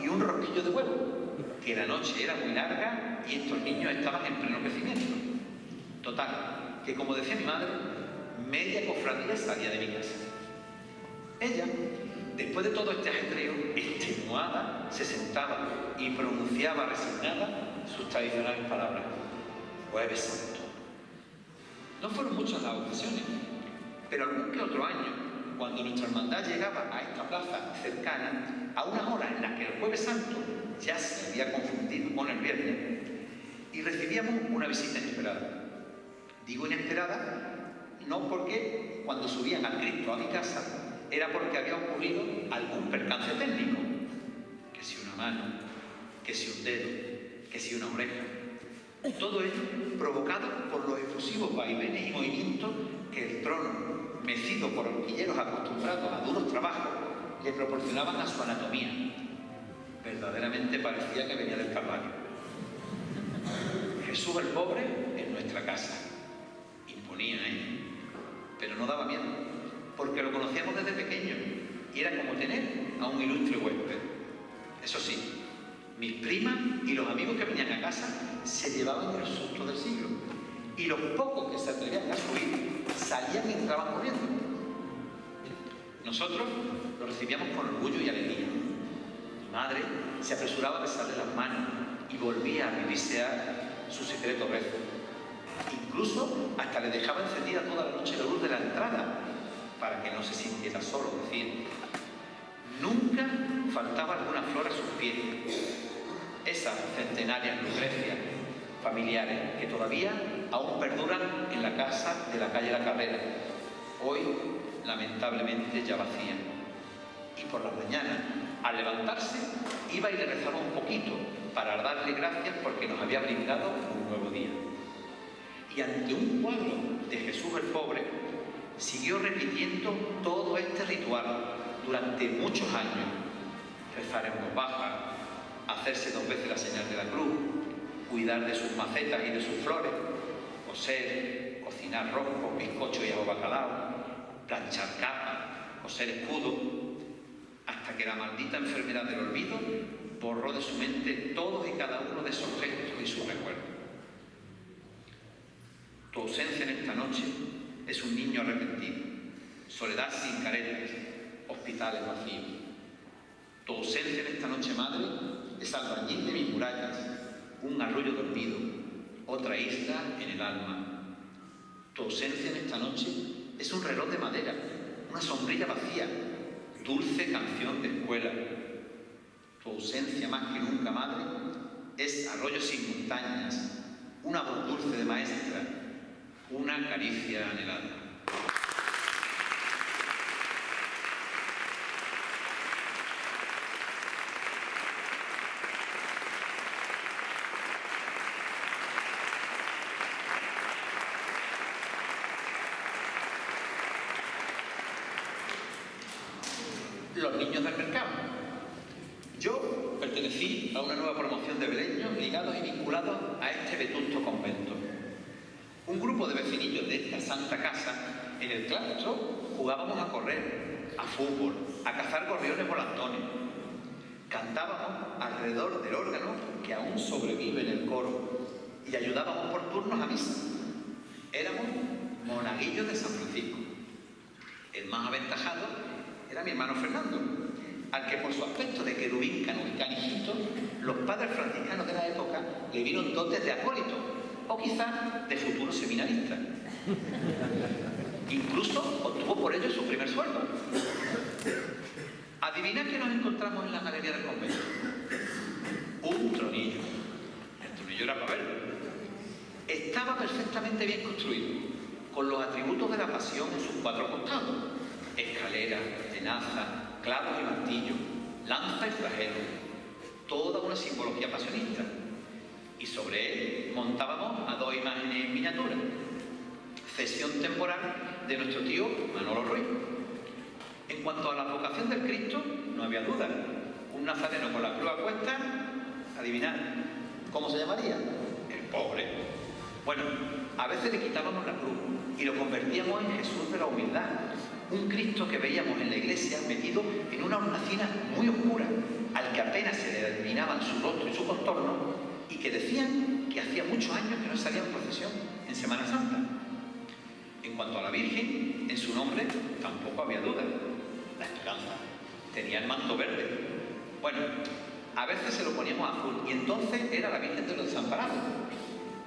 y un rosquillo de huevo, que la noche era muy larga y estos niños estaban en pleno crecimiento. Total, que como decía mi madre, media cofradía salía de mi casa. Ella, después de todo este ajetreo, extenuada, se sentaba y pronunciaba resignada sus tradicionales palabras: Jueves Santo. No fueron muchas las ocasiones, pero algún que otro año, cuando nuestra hermandad llegaba a esta plaza cercana, a una hora en la que el Jueves Santo ya se había confundido con el viernes, y recibíamos una visita inesperada. Digo inesperada no porque cuando subían al Cristo a mi casa era porque había ocurrido algún percance técnico, que si una mano, que si un dedo, que si una oreja. Todo ello provocado por los efusivos vaivenes y movimientos que el trono, mecido por horquilleros acostumbrados a duros trabajos, le proporcionaban a su anatomía. Verdaderamente parecía que venía del Calvario. Jesús el pobre en nuestra casa. Imponía, pero no daba miedo, porque lo conocíamos desde pequeño y era como tener a un ilustre huésped. Eso sí, mis primas y los amigos que venían a casa se llevaban el susto del siglo, y los pocos que se atrevían a subir salían y entraban corriendo. Nosotros lo recibíamos con orgullo y alegría. Mi madre se apresuraba a besarle las manos y volvía a vivisear su secreto rezo. Incluso hasta le dejaba encendida toda la noche la luz de la entrada para que no se sintiera solo, decir. Nunca faltaba alguna flor a sus pies. Esas centenarias Lucrecias familiares que todavía aún perduran en la casa de la calle La Carrera, hoy lamentablemente ya vacía. Y por la mañana, al levantarse, iba y le rezaba un poquito para darle gracias porque nos había brindado un nuevo día. Y ante un cuadro de Jesús el pobre, siguió repitiendo todo este ritual durante muchos años: rezar en voz baja, hacerse 2 veces la señal de la cruz, cuidar de sus macetas y de sus flores, coser, cocinar roscos, bizcochos y ajo bacalao, planchar capas, coser escudo, hasta hasta que la maldita enfermedad del olvido borró de su mente todos y cada uno de esos gestos y sus recuerdos. Tu ausencia en esta noche es un niño arrepentido, soledad sin caretas, hospitales vacíos. Tu ausencia en esta noche, madre, es albañil de mis murallas, un arroyo dormido, otra isla en el alma. Tu ausencia en esta noche es un reloj de madera, una sombrilla vacía, dulce canción de escuela. Tu ausencia más que nunca, madre, es arroyo sin montañas, una voz dulce de maestra, una caricia anhelada. Los niños del mercado. Yo pertenecí a una nueva promoción de beleños ligados y vinculados a este vetusto convento. Un grupo de vecinillos de esta santa casa, en el claustro, jugábamos a correr, a fútbol, a cazar gorriones volantones. Cantábamos alrededor del órgano que aún sobrevive en el coro y ayudábamos por turnos a misa. Éramos monaguillos de San Francisco. El más aventajado era mi hermano Fernando, al que por su aspecto de querubín canijito, los padres franciscanos de la época le vieron dotes de acólito, o quizás de futuro seminarista. Incluso obtuvo por ello su primer sueldo. Adivinad qué nos encontramos en la galería del convento. Un tronillo. El tronillo era para verlo. Estaba perfectamente bien construido, con los atributos de la pasión en sus cuatro costados: escalera, tenaza, clavos y martillo, lanza y flagelo, toda una simbología pasionista. Y sobre él montábamos a dos imágenes en miniatura, cesión temporal de nuestro tío Manolo Ruiz. En cuanto a la vocación del Cristo, no había duda. Un nazareno con la cruz a cuestas, adivinad, ¿cómo se llamaría? El pobre. Bueno, a veces le quitábamos la cruz y lo convertíamos en Jesús de la humildad, un Cristo que veíamos en la iglesia metido en una hornacina muy oscura, al que apenas se le adivinaban su rostro y su contorno, y que decían que hacía muchos años que no salía en procesión en Semana Santa. En cuanto a la Virgen, en su nombre tampoco había duda: la Esperanza. Tenía el manto verde. Bueno, a veces se lo poníamos azul, y entonces era la Virgen de los Desamparados.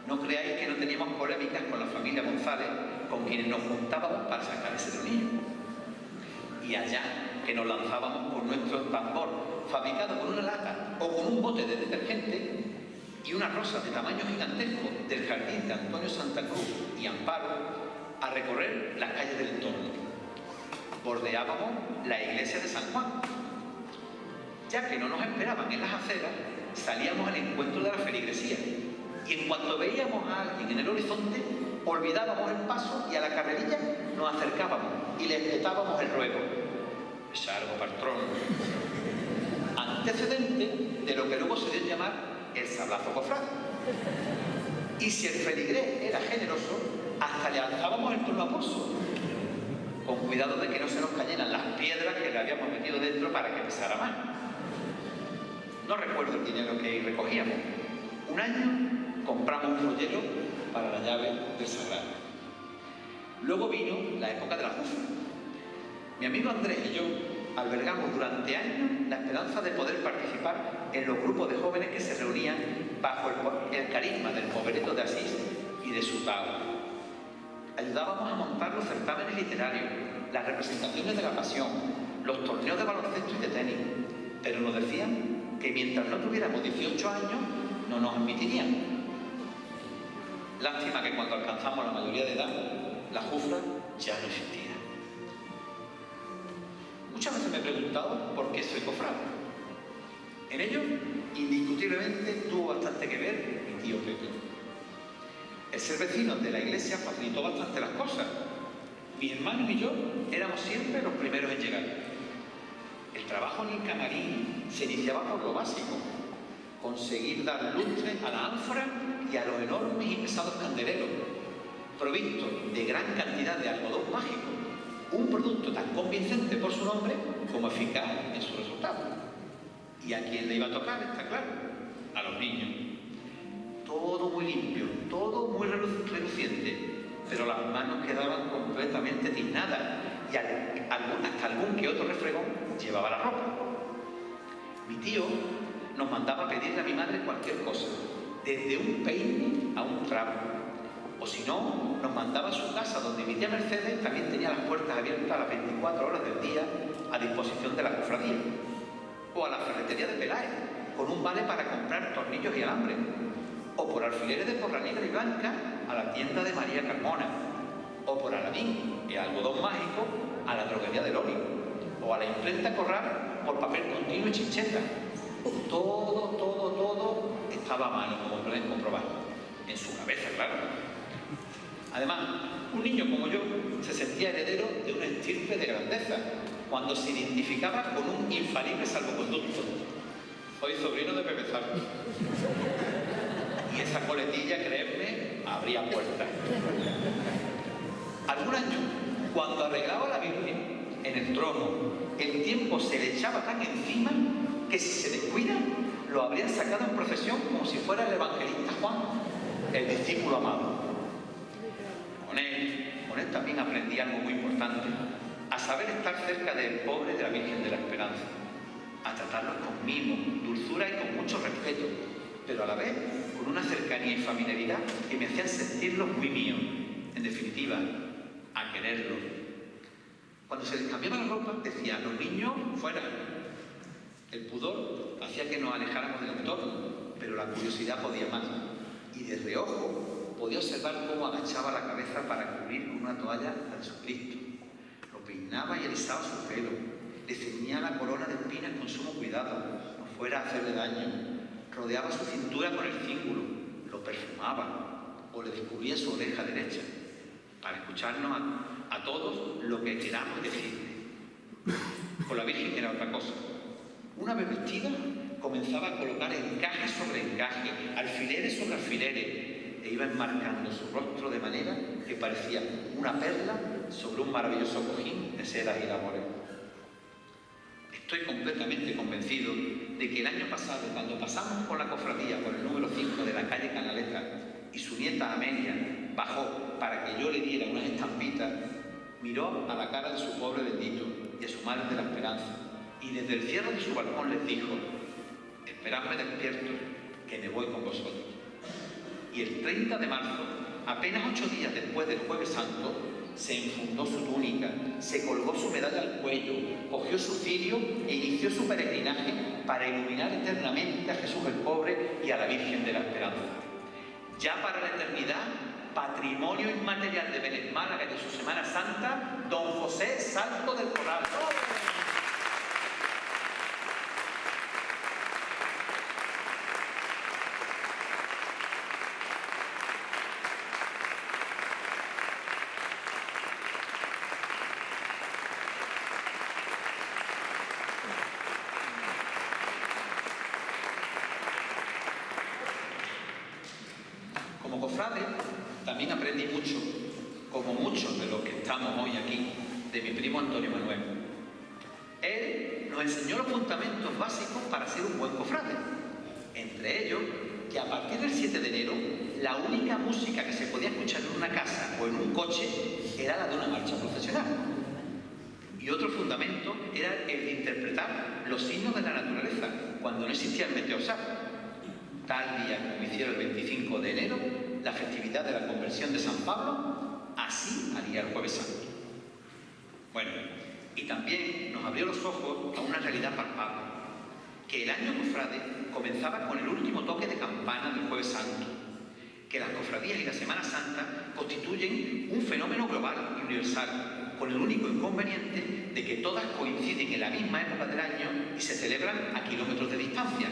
No creáis que no teníamos polémicas con la familia González, con quienes nos juntábamos para sacar ese tronillo. Y allá que nos lanzábamos con nuestro tambor fabricado con una lata o con un bote de detergente y una rosa de tamaño gigantesco del jardín de Antonio Santa Cruz y Amparo, a recorrer las calles del entorno. Bordeábamos la iglesia de San Juan. Ya que no nos esperaban en las aceras, salíamos al encuentro de la feligresía, y en cuanto veíamos a alguien en el horizonte, olvidábamos el paso y a la carrerilla nos acercábamos y le espetábamos el ruego: salgo patrón. Antecedente de lo que luego se dio a llamar el sablazo cofrade. Y si el feligrés era generoso, hasta le alzábamos el turno a pulso, con cuidado de que no se nos cayeran las piedras que le habíamos metido dentro para que pesara más. No recuerdo el dinero que recogíamos. Un año compramos un joyero para la llave del sagrario. Luego vino la época de la jufra. Mi amigo Andrés y yo albergamos durante años la esperanza de poder participar en los grupos de jóvenes que se reunían bajo el carisma del Povereto de Asís y de su Tao. Ayudábamos a montar los certámenes literarios, las representaciones de la Pasión, los torneos de baloncesto y de tenis, pero nos decían que mientras no tuviéramos 18 años no nos admitirían. Lástima que cuando alcanzamos la mayoría de edad, la jufra ya no existía. Muchas veces me he preguntado por qué soy cofrade. En ello, indiscutiblemente, tuvo bastante que ver mi tío Pepe. El ser vecinos de la iglesia facilitó bastante las cosas. Mi hermano y yo éramos siempre los primeros en llegar. El trabajo en el camarín se iniciaba por lo básico: conseguir dar lustre a la ánfora y a los enormes y pesados candeleros, provistos de gran cantidad de algodón mágico, un producto tan convincente por su nombre como eficaz en su resultado. soltaba. ¿Y a quién le iba a tocar? Está claro, a los niños. Todo muy limpio, todo muy reluciente, pero las manos quedaban completamente tiznadas y hasta algún que otro refregón llevaba la ropa. Mi tío nos mandaba pedirle a mi madre cualquier cosa, desde un peine a un trapo, o si no, nos mandaba a su casa, donde mi tía Mercedes también tenía las puertas abiertas a las 24 horas del día a disposición de la cofradía, o a la ferretería de Peláez, con un vale para comprar tornillos y alambre, o por alfileres de porra negra y blanca a la tienda de María Carmona, o por Aladín, el algodón mágico, a la droguería de Loli, o a la imprenta Corral por papel continuo y chincheta. Todo estaba a mano, como pueden comprobar, en su cabeza, claro. Además, un niño como yo se sentía heredero de una estirpe de grandeza, cuando se identificaba con un infalible salvoconducto. Soy sobrino de Pepe Zarco. Y esa coletilla, creedme, abría puertas. Algún año, cuando arreglaba a la Virgen en el trono, el tiempo se le echaba tan encima que si se descuida, lo habrían sacado en procesión como si fuera el evangelista Juan, el discípulo amado. Con él también aprendí algo muy importante, a saber estar cerca del pobre de la Virgen de la Esperanza, a tratarlos con mimo, dulzura y con mucho respeto, pero a la vez con una cercanía y familiaridad que me hacían sentirlos muy míos. En definitiva, a quererlos. Cuando se les cambiaba la ropa, decía, los niños fuera. El pudor hacía que nos alejáramos del entorno, pero la curiosidad podía más. Y de reojo podía observar cómo agachaba la cabeza para cubrir con una toalla a Jesucristo. Lo peinaba y alisaba su pelo. Le ceñía la corona de espinas con sumo cuidado, no fuera a hacerle daño. Rodeaba su cintura con el cíngulo, lo perfumaba o le descubría su oreja derecha, para escucharnos a todos lo que queramos decirle. Con la Virgen era otra cosa. Una vez vestida, comenzaba a colocar encaje sobre encaje, alfileres sobre alfileres, e iba enmarcando su rostro de manera que parecía una perla sobre un maravilloso cojín de sedas y labores. Estoy completamente convencido de que el año pasado, cuando pasamos con la cofradía por el número 5 de la calle Canaleta y su nieta Amelia bajó para que yo le diera unas estampitas, miró a la cara de su pobre bendito y a su madre de la Esperanza, y desde el cierre de su balcón les dijo, esperadme despiertos, que me voy con vosotros. Y el 30 de marzo, apenas 8 días después del Jueves Santo, se enfundó su túnica, se colgó su medalla al cuello, cogió su cirio e inició su peregrinaje para iluminar eternamente a Jesús el Pobre y a la Virgen de la Esperanza. Ya para la eternidad, patrimonio inmaterial de Vélez Málaga y de su Semana Santa, don José Salto del Corral. Como cofrade, también aprendí mucho, como muchos de los que estamos hoy aquí, de mi primo Antonio Manuel. Él nos enseñó los fundamentos básicos para ser un buen cofrade. Entre ellos, que a partir del 7 de enero, la única música que se podía escuchar en una casa o en un coche era la de una marcha procesional. Y otro fundamento era el de interpretar los signos de la naturaleza, cuando no existía el meteosat. Tal día como hicieron el 25 de enero, la festividad de la conversión de San Pablo, así haría el Jueves Santo. Bueno, y también nos abrió los ojos a una realidad palpable, que el año cofrade comenzaba con el último toque de campana del Jueves Santo, que las cofradías y la Semana Santa constituyen un fenómeno global y universal, con el único inconveniente de que todas coinciden en la misma época del año y se celebran a kilómetros de distancia,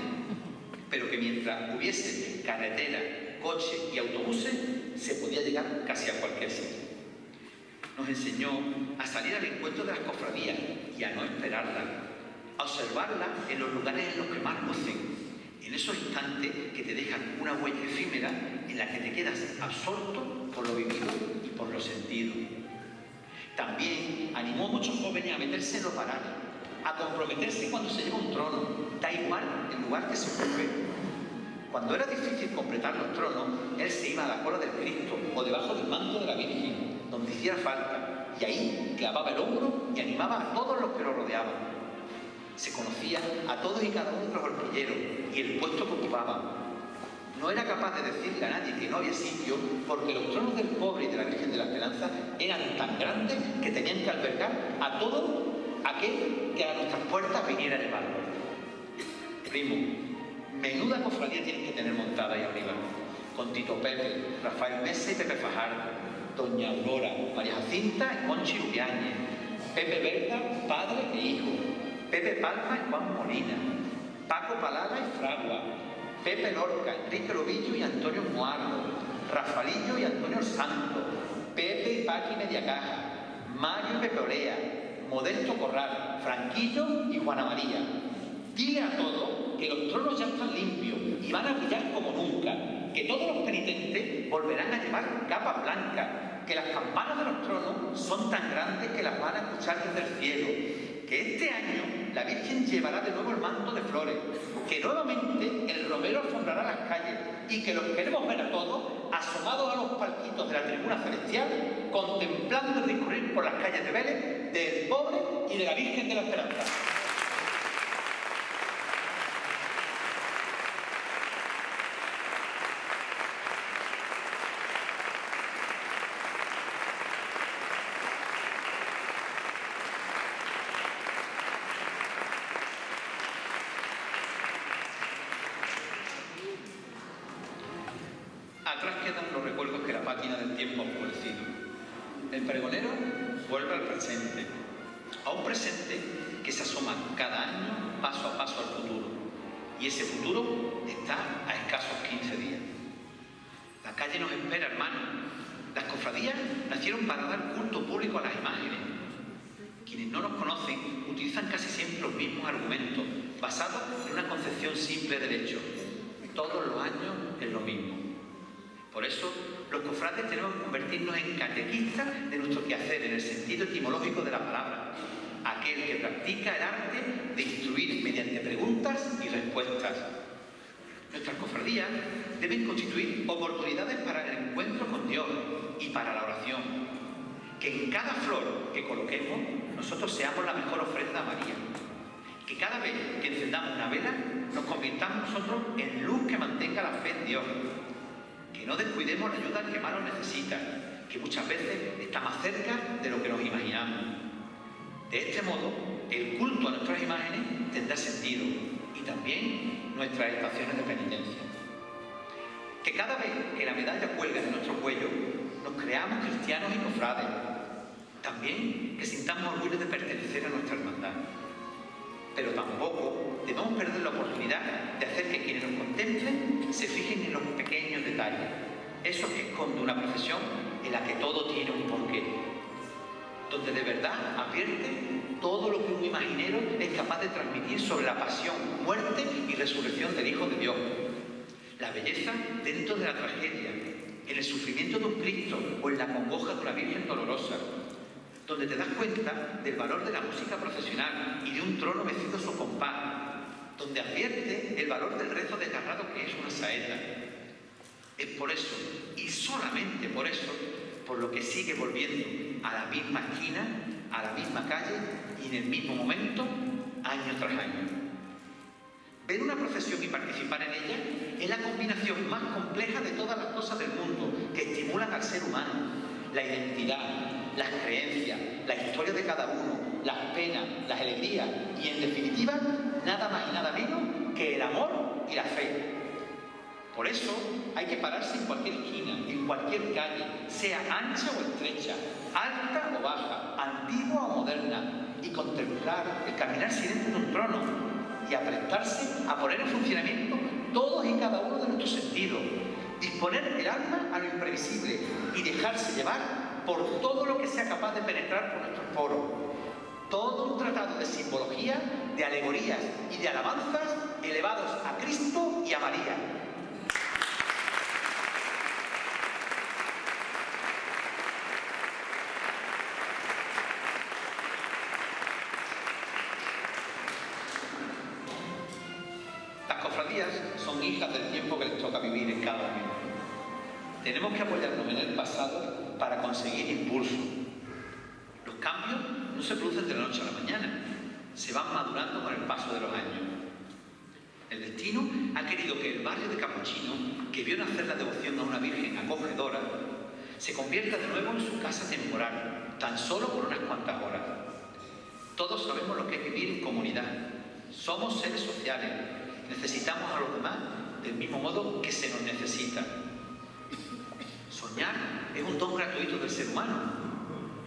pero que mientras hubiese carretera, coche y autobuses, se podía llegar casi a cualquier sitio. Nos enseñó a salir al encuentro de las cofradías y a no esperarlas, a observarlas en los lugares en los que más lucen, en esos instantes que te dejan una huella efímera en la que te quedas absorto por lo vivido y por lo sentido. También animó a muchos jóvenes a meterse en los varales, a comprometerse cuando se lleva un trono, da igual el lugar que se ocupe. Cuando era difícil completar los tronos, él se iba a la cola del Cristo o debajo del manto de la Virgen, donde hiciera falta, y ahí clavaba el hombro y animaba a todos los que lo rodeaban. Se conocía a todos y cada uno de los horquilleros y el puesto que ocupaban. No era capaz de decirle a nadie que no había sitio, porque los tronos del pobre y de la Virgen de la Esperanza eran tan grandes que tenían que albergar a todo aquel que a nuestras puertas viniera a llevarlo. Primo, menuda cofradía tienen que tener montada ahí arriba, con Tito Pepe, Rafael Mesa y Pepe Fajardo, Doña Aurora, María Jacinta y Conchi Uriáñez, Pepe Verda, padre e hijo, Pepe Palma y Juan Molina, Paco Palala y Fragua, Pepe Lorca, Enrique Lobillo y Antonio Muardo, Rafaelillo y Antonio Santo, Pepe y Paqui Mediacaja, Mario y Pepe Olea, Modesto Corral, Franquillo y Juana María. Dile a todos que los tronos ya están limpios y van a brillar como nunca, que todos los penitentes volverán a llevar capas blancas, que las campanas de los tronos son tan grandes que las van a escuchar desde el cielo, que este año la Virgen llevará de nuevo el manto de flores, que nuevamente el romero alfombrará las calles y que los queremos ver a todos asomados a los palquitos de la tribuna celestial, contemplando el discurrir por las calles de Vélez del pobre y de la Virgen de la Esperanza. Atrás quedan los recuerdos que la máquina del tiempo ha oscurecido. El pregonero vuelve al presente, a un presente que se asoma cada año paso a paso al futuro. Y ese futuro está a escasos 15 días. La calle nos espera, hermanos. Las cofradías nacieron para dar culto público a las imágenes. Quienes no nos conocen utilizan casi siempre los mismos argumentos, basados en una concepción simple del hecho. Todos los años es lo mismo. Por eso, los cofrades tenemos que convertirnos en catequistas de nuestro quehacer, en el sentido etimológico de la palabra. Aquel que practica el arte de instruir mediante preguntas y respuestas. Nuestras cofradías deben constituir oportunidades para el encuentro con Dios y para la oración. Que en cada flor que coloquemos, nosotros seamos la mejor ofrenda a María. Que cada vez que encendamos una vela, nos convirtamos nosotros en luz que mantenga la fe en Dios. Que no descuidemos la ayuda al que más lo necesita, que muchas veces está más cerca de lo que nos imaginamos. De este modo, el culto a nuestras imágenes tendrá sentido y también nuestras estaciones de penitencia. Que cada vez que la medalla cuelgue de nuestro cuello, nos creamos cristianos y cofrades. También que sintamos orgullo de pertenecer a nuestra hermandad. Pero tampoco debemos perder la oportunidad de hacer que quienes nos contemplen se fijen en los pequeños detalles, eso que esconde una procesión en la que todo tiene un porqué, donde de verdad advierte todo lo que un imaginero es capaz de transmitir sobre la pasión, muerte y resurrección del Hijo de Dios, la belleza dentro de la tragedia, en el sufrimiento de un Cristo o en la congoja de una Virgen dolorosa, donde te das cuenta del valor de la música procesional y de un trono mecido a su compás, donde advierte el valor del rezo desgarrado que es una saeta. Es por eso, y solamente por eso, por lo que sigue volviendo a la misma esquina, a la misma calle y en el mismo momento, año tras año. Ver una procesión y participar en ella es la combinación más compleja de todas las cosas del mundo que estimulan al ser humano. La identidad, las creencias, la historia de cada uno, las penas, las alegrías y, en definitiva, nada más y nada menos que el amor y la fe. Por eso hay que pararse en cualquier esquina, en cualquier calle, sea ancha o estrecha, alta o baja, antigua o moderna, y contemplar el caminar silente de un trono y apretarse a poner en funcionamiento todos y cada uno de nuestros sentidos, disponer el alma a lo imprevisible y dejarse llevar por todo lo que sea capaz de penetrar por nuestros poros. Todo un tratado de simbología, de alegorías y de alabanzas elevados a Cristo y a María. cofradías son hijas del tiempo que les toca vivir en cada momento. Tenemos que apoyarnos en el pasado para conseguir impulso. Los cambios no se producen de la noche a la mañana, se van madurando con el paso de los años. El destino ha querido que el barrio de Capuchino, que vio nacer la devoción a una virgen acogedora, se convierta de nuevo en su casa temporal, tan solo por unas cuantas horas. Todos sabemos lo que es vivir en comunidad. Somos seres sociales, necesitamos a los demás del mismo modo que se nos necesita. Soñar es un don gratuito del ser humano.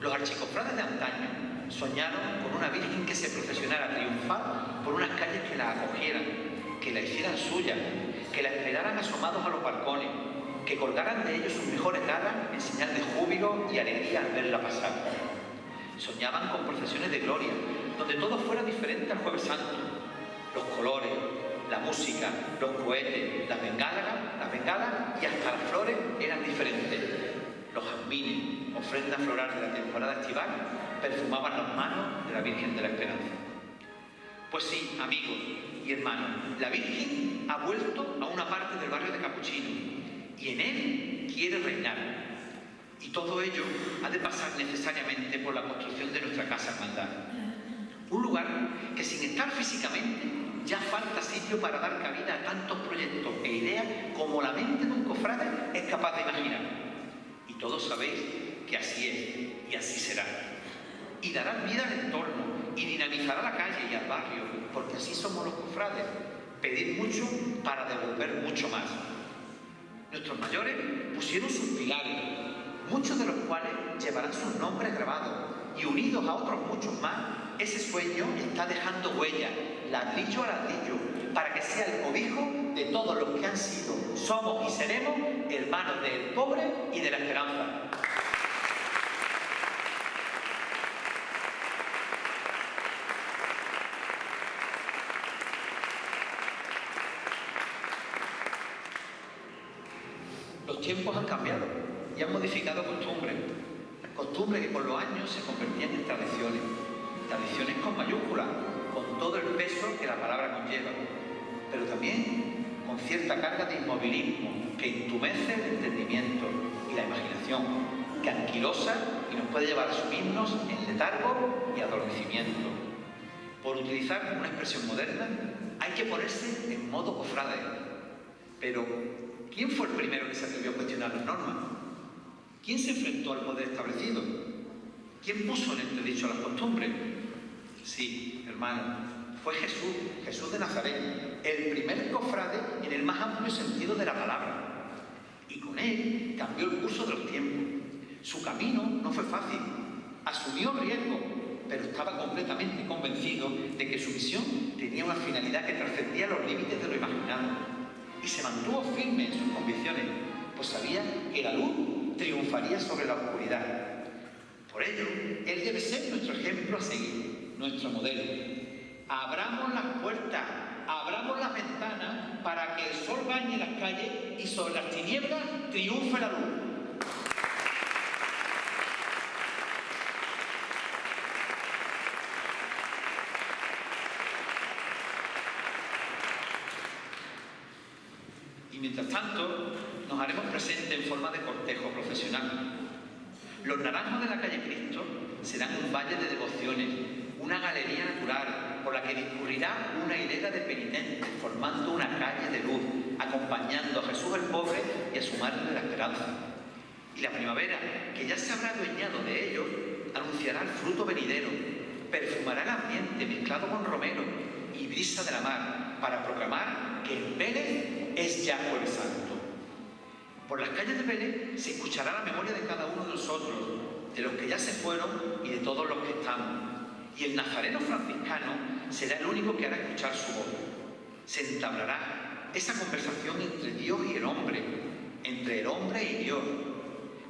Los archicofrades de antaño soñaron con una virgen que se procesionara triunfal por unas calles que la acogieran, que la hicieran suya, que la esperaran asomados a los balcones, que colgaran de ellos sus mejores galas en señal de júbilo y alegría al verla pasar. Soñaban con procesiones de gloria, donde todo fuera diferente al Jueves Santo. Los colores, la música, los cohetes, las bengalas y hasta las flores eran diferentes. Los jazmines, ofrenda floral de la temporada estival, perfumaban las manos de la Virgen de la Esperanza. Pues sí, amigos y hermanos, la Virgen ha vuelto a una parte del barrio de Capuchino y en él quiere reinar. Y todo ello ha de pasar necesariamente por la construcción de nuestra Casa Hermandad. Un lugar que, sin estar físicamente, ya falta sitio para dar cabida a tantos proyectos e ideas como la mente de un cofrade es capaz de imaginar. Y todos sabéis que así es y así será. Y dará vida al entorno y dinamizará la calle y al barrio, porque así somos los cofrades. Pedir mucho para devolver mucho más. Nuestros mayores pusieron sus pilares, muchos de los cuales llevarán sus nombres grabados, y unidos a otros muchos más, ese sueño está dejando huella, ladrillo a ladrillo, para que sea el cobijo de todos los que han sido, somos y seremos hermanos del pobre y de la esperanza. Los tiempos han cambiado y han modificado costumbres que con los años se convertían en tradiciones con mayúsculas, con todo el peso que la palabra conlleva, pero también con cierta carga de inmovilismo que entumece el entendimiento y la imaginación, que anquilosa y nos puede llevar a sumirnos en letargo y adormecimiento. Por utilizar una expresión moderna, hay que ponerse en modo cofrade. Pero, ¿quién fue el primero que se atrevió a cuestionar las normas? ¿Quién se enfrentó al poder establecido? ¿Quién puso en entredicho las costumbres? Sí, hermano, fue Jesús de Nazaret, el primer cofrade en el más amplio sentido de la palabra. Y con él cambió el curso de los tiempos. Su camino no fue fácil, asumió riesgos, pero estaba completamente convencido de que su misión tenía una finalidad que trascendía los límites de lo imaginado. Y se mantuvo firme en sus convicciones, pues sabía que la luz triunfaría sobre la oscuridad. Por ello, él debe ser nuestro ejemplo a seguir, nuestro modelo. Abramos las puertas, abramos las ventanas para que el sol bañe las calles y sobre las tinieblas triunfe la luz. Y mientras tanto, nos haremos presentes en forma de cortejo profesional. Los naranjos de la calle Cristo serán un valle de devociones, una galería natural por la que discurrirá una hilera de penitentes, formando una calle de luz, acompañando a Jesús el pobre y a su madre de la esperanza. Y la primavera, que ya se habrá adueñado de ellos, anunciará el fruto venidero, perfumará el ambiente mezclado con romero y brisa de la mar, para proclamar que en Vélez es ya Jueves Santo. Por las calles de Vélez se escuchará la memoria de cada uno de nosotros, de los que ya se fueron y de todos los que estamos. Y el nazareno franciscano será el único que hará escuchar su voz. Se entablará esa conversación entre Dios y el hombre, entre el hombre y Dios.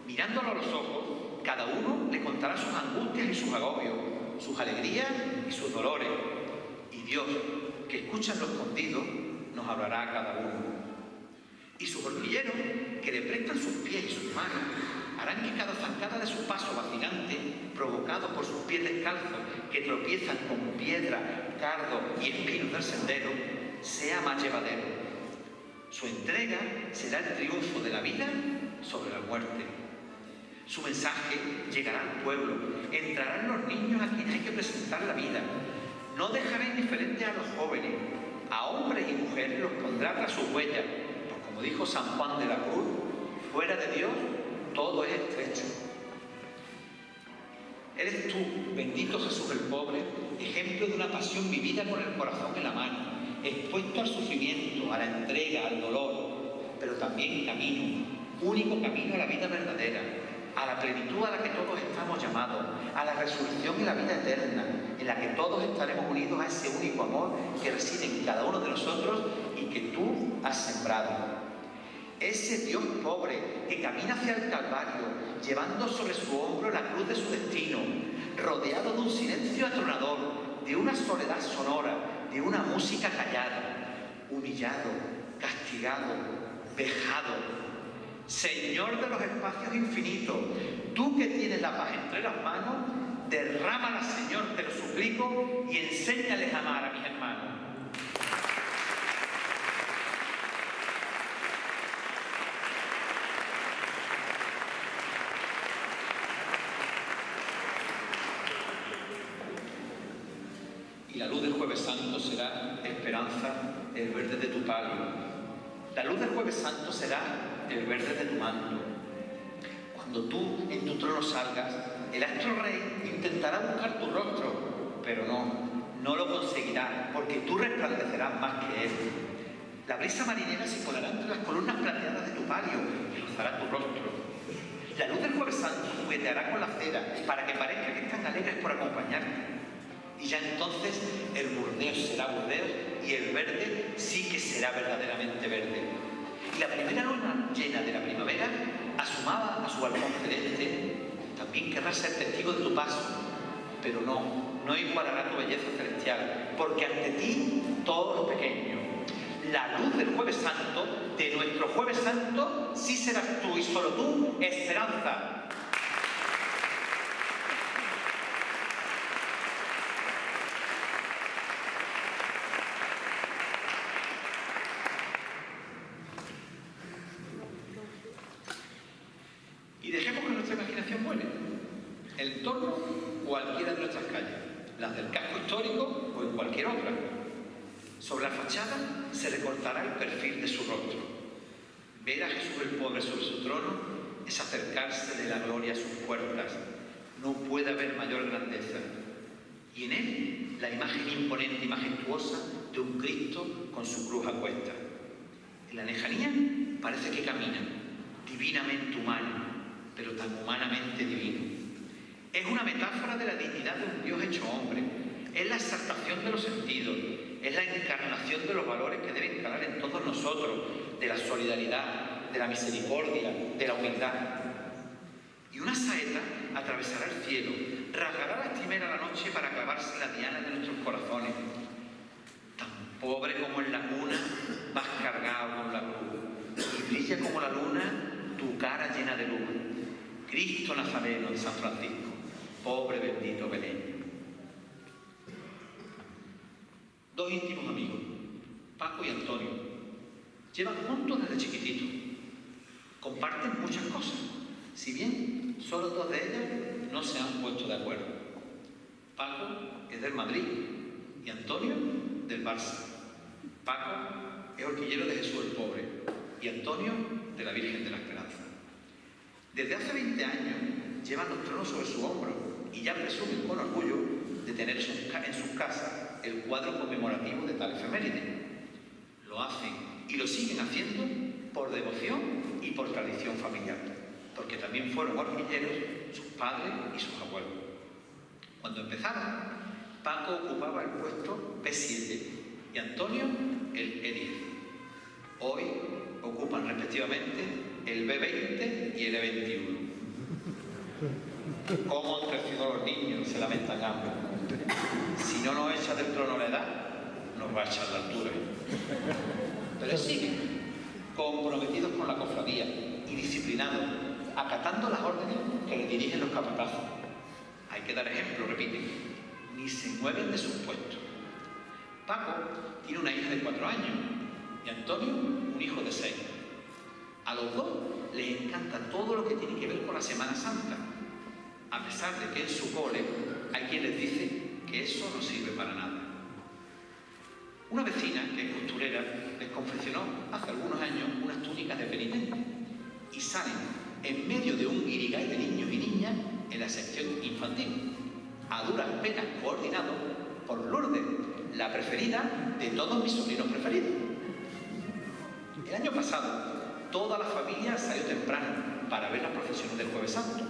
Mirándolo a los ojos, cada uno le contará sus angustias y sus agobios, sus alegrías y sus dolores. Y Dios, que escucha en lo escondido, nos hablará a cada uno. Y sus hormigueros, que le prestan sus pies y sus manos, harán que cada zancada de su paso vacilante, provocado por sus pies descalzos, que tropiezan con piedra, cardo y espinos del sendero, sea más llevadero, Su entrega será el triunfo de la vida sobre la muerte. Su mensaje llegará al pueblo, entrarán los niños a quienes hay que presentar la vida. No dejará indiferentes a los jóvenes, a hombres y mujeres los pondrá tras sus huellas, pues como dijo San Juan de la Cruz, fuera de Dios todo es estrecho. Eres tú, bendito Jesús el pobre, ejemplo de una pasión vivida con el corazón en la mano, expuesto al sufrimiento, a la entrega, al dolor, pero también camino, único camino a la vida verdadera, a la plenitud a la que todos estamos llamados, a la resurrección y la vida eterna, en la que todos estaremos unidos a ese único amor que reside en cada uno de nosotros y que tú has sembrado. Ese Dios pobre que camina hacia el Calvario, llevando sobre su hombro la cruz de su destino, rodeado de un silencio atronador, de una soledad sonora, de una música callada, humillado, castigado, vejado. Señor de los espacios infinitos, tú que tienes la paz entre las manos, derrámala, Señor, te lo suplico, y enséñales a amar a mis hermanos. Y la luz del Jueves Santo será esperanza, el verde de tu palio. La luz del Jueves Santo será el verde de tu manto. Cuando tú en tu trono salgas, el astro rey intentará buscar tu rostro, pero no lo conseguirá, porque tú resplandecerás más que él. La brisa marinera se colará entre las columnas plateadas de tu palio y rozará tu rostro. La luz del Jueves Santo jugueteará con la cera para que parezca que están alegres por acompañarte. Y ya entonces el Burdeos será Burdeos y el verde sí que será verdaderamente verde. Y la primera luna llena de la primavera asomaba a su balcón celeste. También querrá ser testigo de tu paso, pero no igualará tu belleza celestial, porque ante ti todo es pequeño. La luz del Jueves Santo, de nuestro Jueves Santo, sí serás tú y solo tú, esperanza. Y dejemos que nuestra imaginación vuele. El torno, cualquiera de nuestras calles, las del casco histórico o en cualquier otra. Sobre la fachada se recortará el perfil de su rostro. Ver a Jesús el pobre sobre su trono es acercarse de la gloria a sus puertas. No puede haber mayor grandeza. Y en él la imagen imponente y majestuosa de un Cristo con su cruz a cuesta. En la lejanía parece que camina, divinamente humano, pero tan humanamente divino. Es una metáfora de la dignidad de un Dios hecho hombre. Es la exaltación de los sentidos, es la encarnación de los valores que deben calar en todos nosotros, de la solidaridad, de la misericordia, de la humildad. Y una saeta atravesará el cielo, rasgará la estimera a la noche para clavarse en la diana de nuestros corazones. Tan pobre como en la cuna, vas cargado con la cruz, y brilla como la luna tu cara llena de luz. Cristo Nazareno en San Francisco, pobre bendito Belén. Dos íntimos amigos, Paco y Antonio, llevan juntos desde chiquititos. Comparten muchas cosas, si bien solo dos de ellas no se han puesto de acuerdo. Paco es del Madrid y Antonio del Barça. Paco es horquillero de Jesús el pobre y Antonio de la Virgen de la Esperanza. Desde hace 20 años llevan los tronos sobre su hombro y ya presumen con orgullo de tener en sus casas el cuadro conmemorativo de tal efeméride. Lo hacen y lo siguen haciendo por devoción y por tradición familiar, porque también fueron hormigueros sus padres y sus abuelos. Cuando empezaron, Paco ocupaba el puesto P7 y Antonio el E10. Hoy ocupan respectivamente el B20 y el E21. ¿Cómo han crecido los niños? Se lamentan ambos. Si no nos echa del trono la edad, nos va a echar la altura. Pero siguen comprometidos con la cofradía y disciplinados, acatando las órdenes que les dirigen los capatazos. Hay que dar ejemplo, repiten, ni se mueven de sus puestos. Paco tiene una hija de 4 años y Antonio un hijo de 6. A los dos les encanta todo lo que tiene que ver con la Semana Santa, a pesar de que en su cole hay quien les dice que eso no sirve para nada. Una vecina, que es costurera, les confeccionó hace algunos años unas túnicas de penitente y salen en medio de un guirigay de niños y niñas en la sección infantil, a duras penas coordinado por Lourdes, la preferida de todos mis sobrinos preferidos. El año pasado, toda la familia salió temprano para ver las procesiones del Jueves Santo.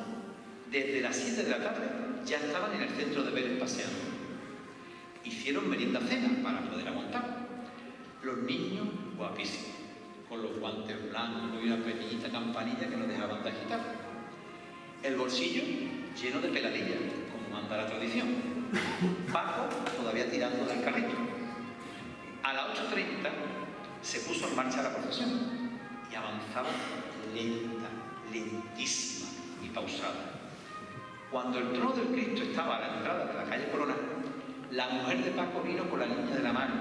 Desde las 7 de la tarde ya estaban en el centro de Vélez paseando. Hicieron merienda-cena para poder aguantar. Los niños guapísimos, con los guantes blancos y una pequeñita campanilla que no dejaban de agitar. El bolsillo lleno de peladillas, como manda la tradición. Paco todavía tirando del carrito. A las 8:30 se puso en marcha la procesión y avanzaba lenta, lentísima y pausada. Cuando el trono del Cristo estaba a la entrada de la calle Corona, la mujer de Paco vino con la niña de la mano,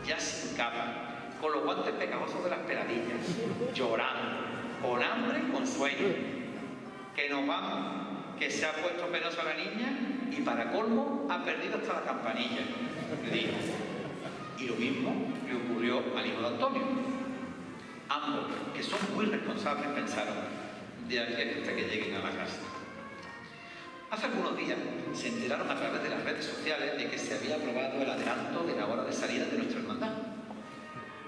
ya sin capa, con los guantes pegajosos de las peladillas, llorando, con hambre y con sueño. Que nos vamos, que se ha puesto penosa la niña y para colmo ha perdido hasta la campanilla, le dijo. Y lo mismo le ocurrió al hijo de Antonio. Ambos, que son muy responsables, pensaron de aquí hasta que lleguen a la casa. Hace algunos días se enteraron a través de las redes sociales de que se había aprobado el adelanto de la hora de salida de nuestra hermandad.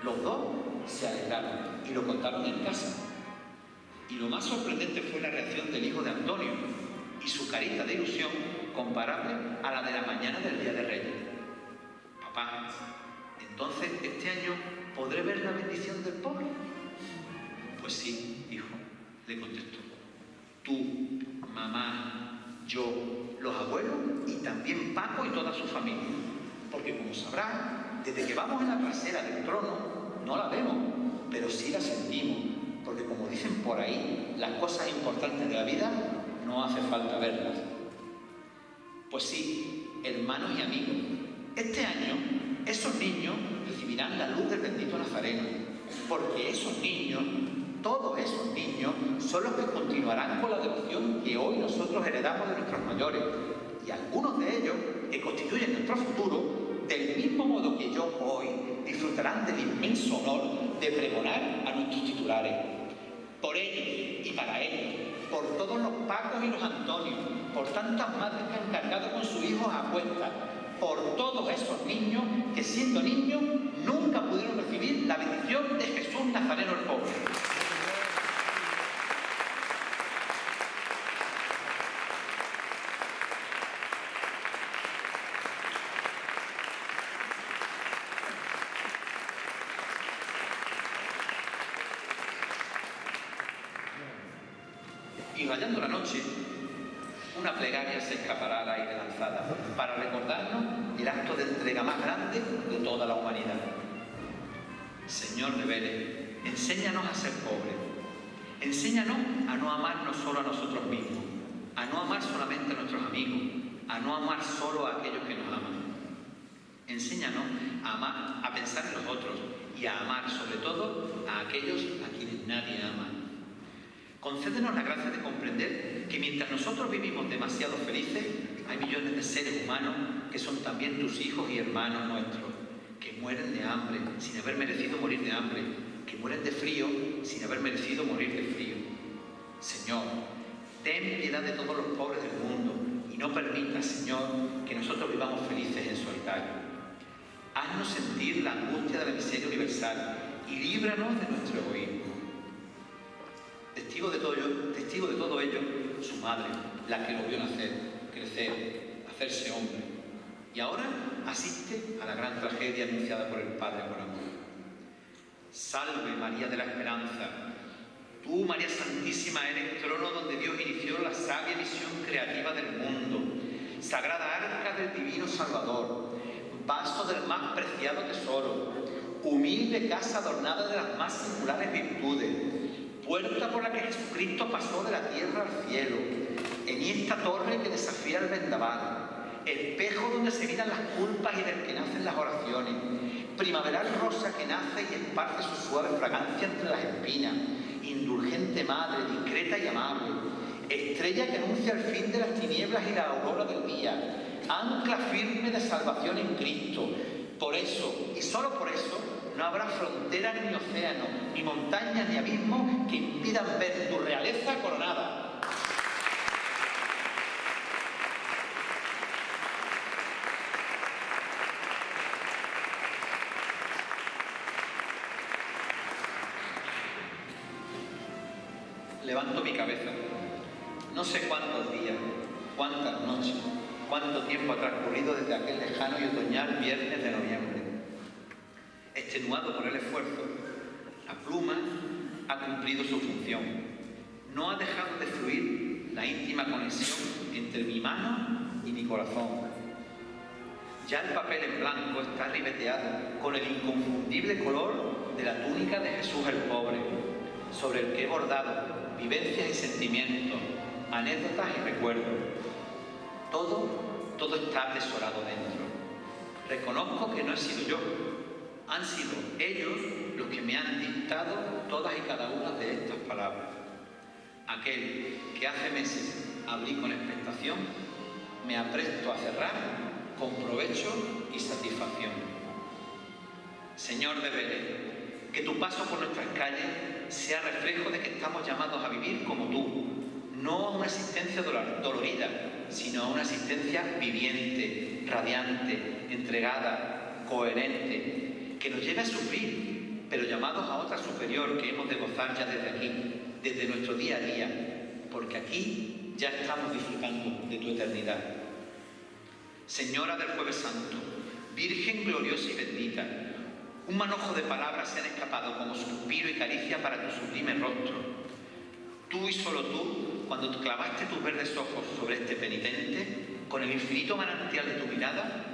Los dos se alegraron y lo contaron en casa. Y lo más sorprendente fue la reacción del hijo de Antonio y su carita de ilusión comparable a la de la mañana del Día de Reyes. Papá, entonces este año ¿podré ver la bendición del pobre? Pues sí, hijo, le contestó. Tú, mamá, yo, los abuelos y también Paco y toda su familia. Porque como sabrán, desde que vamos en la trasera del trono, no la vemos, pero sí la sentimos. Porque como dicen por ahí, las cosas importantes de la vida no hace falta verlas. Pues sí, hermanos y amigos, este año esos niños recibirán la luz del bendito Nazareno, porque esos niños, todos esos niños, son los que continuarán con la devoción que hoy nosotros heredamos de nuestros mayores, y algunos de ellos, que constituyen nuestro futuro, del mismo modo que yo hoy, disfrutarán del inmenso honor de pregonar a nuestros titulares. Por ellos y para ellos, por todos los Pacos y los Antonios, por tantas madres que han cargado con sus hijos a cuestas, por todos esos niños que siendo niños nunca pudieron recibir la bendición de Jesús Nazareno el Pobre. Y rayando la noche, una plegaria se escapará al aire lanzada para recordarnos el acto de entrega más grande de toda la humanidad. Señor de Vélez, enséñanos a ser pobres. Enséñanos a no amarnos solo a nosotros mismos, a no amar solamente a nuestros amigos, a no amar solo a aquellos que nos aman. Enséñanos a amar, a pensar en los otros y a amar sobre todo a aquellos a quienes nadie ama. Concédenos la gracia de comprender que mientras nosotros vivimos demasiado felices, hay millones de seres humanos que son también tus hijos y hermanos nuestros, que mueren de hambre sin haber merecido morir de hambre, que mueren de frío sin haber merecido morir de frío. Señor, ten piedad de todos los pobres del mundo y no permitas, Señor, que nosotros vivamos felices en solitario. Haznos sentir la angustia de la miseria universal y líbranos de nuestro egoísmo. Testigo de todo ello, su madre, la que lo vio nacer, crecer, hacerse hombre. Y ahora asiste a la gran tragedia anunciada por el Padre por amor. Salve María de la Esperanza. Tú, María Santísima, eres trono donde Dios inició la sabia visión creativa del mundo. Sagrada arca del divino Salvador. Vaso del más preciado tesoro. Humilde casa adornada de las más singulares virtudes. Puerta por la que Jesucristo pasó de la tierra al cielo, en esta torre que desafía el vendaval, espejo donde se miran las culpas y del que nacen las oraciones, primaveral rosa que nace y esparce su suave fragancia entre las espinas, indulgente madre, discreta y amable, estrella que anuncia el fin de las tinieblas y la aurora del día, ancla firme de salvación en Cristo. Por eso, y solo por eso, no habrá fronteras ni océanos, ni montañas ni abismos que impidan ver tu realeza coronada. Levanto mi cabeza. No sé cuántos días, cuántas noches, cuánto tiempo ha transcurrido desde aquel lejano y otoñal viernes de noviembre. Extenuado por el esfuerzo, la pluma ha cumplido su función. No ha dejado de fluir la íntima conexión entre mi mano y mi corazón. Ya el papel en blanco está ribeteado con el inconfundible color de la túnica de Jesús el pobre, sobre el que he bordado vivencias y sentimientos, anécdotas y recuerdos. Todo está atesorado dentro. Reconozco que no he sido yo. Han sido ellos los que me han dictado todas y cada una de estas palabras. Aquel que hace meses abrí con expectación, me apresto a cerrar con provecho y satisfacción. Señor de Belén, que tu paso por nuestras calles sea reflejo de que estamos llamados a vivir como tú, no a una existencia dolorida, sino a una existencia viviente, radiante, entregada, coherente, que nos lleve a sufrir, pero llamados a otra superior que hemos de gozar ya desde aquí, desde nuestro día a día, porque aquí ya estamos disfrutando de tu eternidad. Señora del Jueves Santo, Virgen gloriosa y bendita, un manojo de palabras se han escapado como suspiro y caricia para tu sublime rostro. Tú y solo tú, cuando clavaste tus verdes ojos sobre este penitente, con el infinito manantial de tu mirada,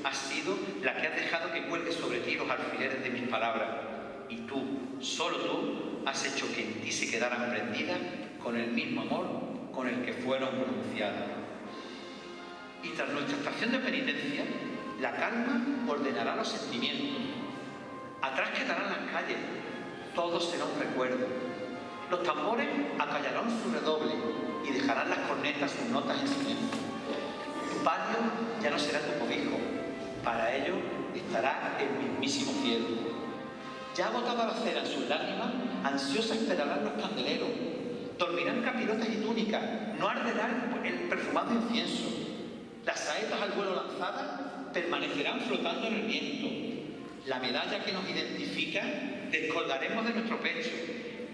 has sido la que has dejado que cuelgue sobre ti los alfileres de mis palabras. Y tú, solo tú, has hecho que en ti se quedaran prendidas con el mismo amor con el que fueron pronunciadas. Y tras nuestra estación de penitencia, la calma ordenará los sentimientos. Atrás quedarán las calles, todo será un recuerdo. Los tambores acallarán su redoble y dejarán las cornetas sus notas en silencio. Tu patio ya no será tu cobijo, para ello estará el mismísimo cielo. Ya agotada la cera en sus lágrimas, ansiosas esperarán los candeleros. Dormirán capirotes y túnicas, no arderá el perfumado incienso. Las saetas al vuelo lanzadas permanecerán flotando en el viento. La medalla que nos identifica descolgaremos de nuestro pecho,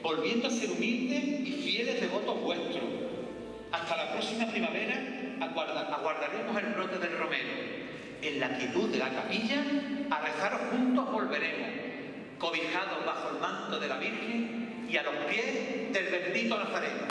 volviendo a ser humildes y fieles devotos vuestros. Hasta la próxima primavera aguardaremos el brote del romero. En la quietud de la capilla, a rezaros juntos volveremos, cobijados bajo el manto de la Virgen y a los pies del bendito Nazareno.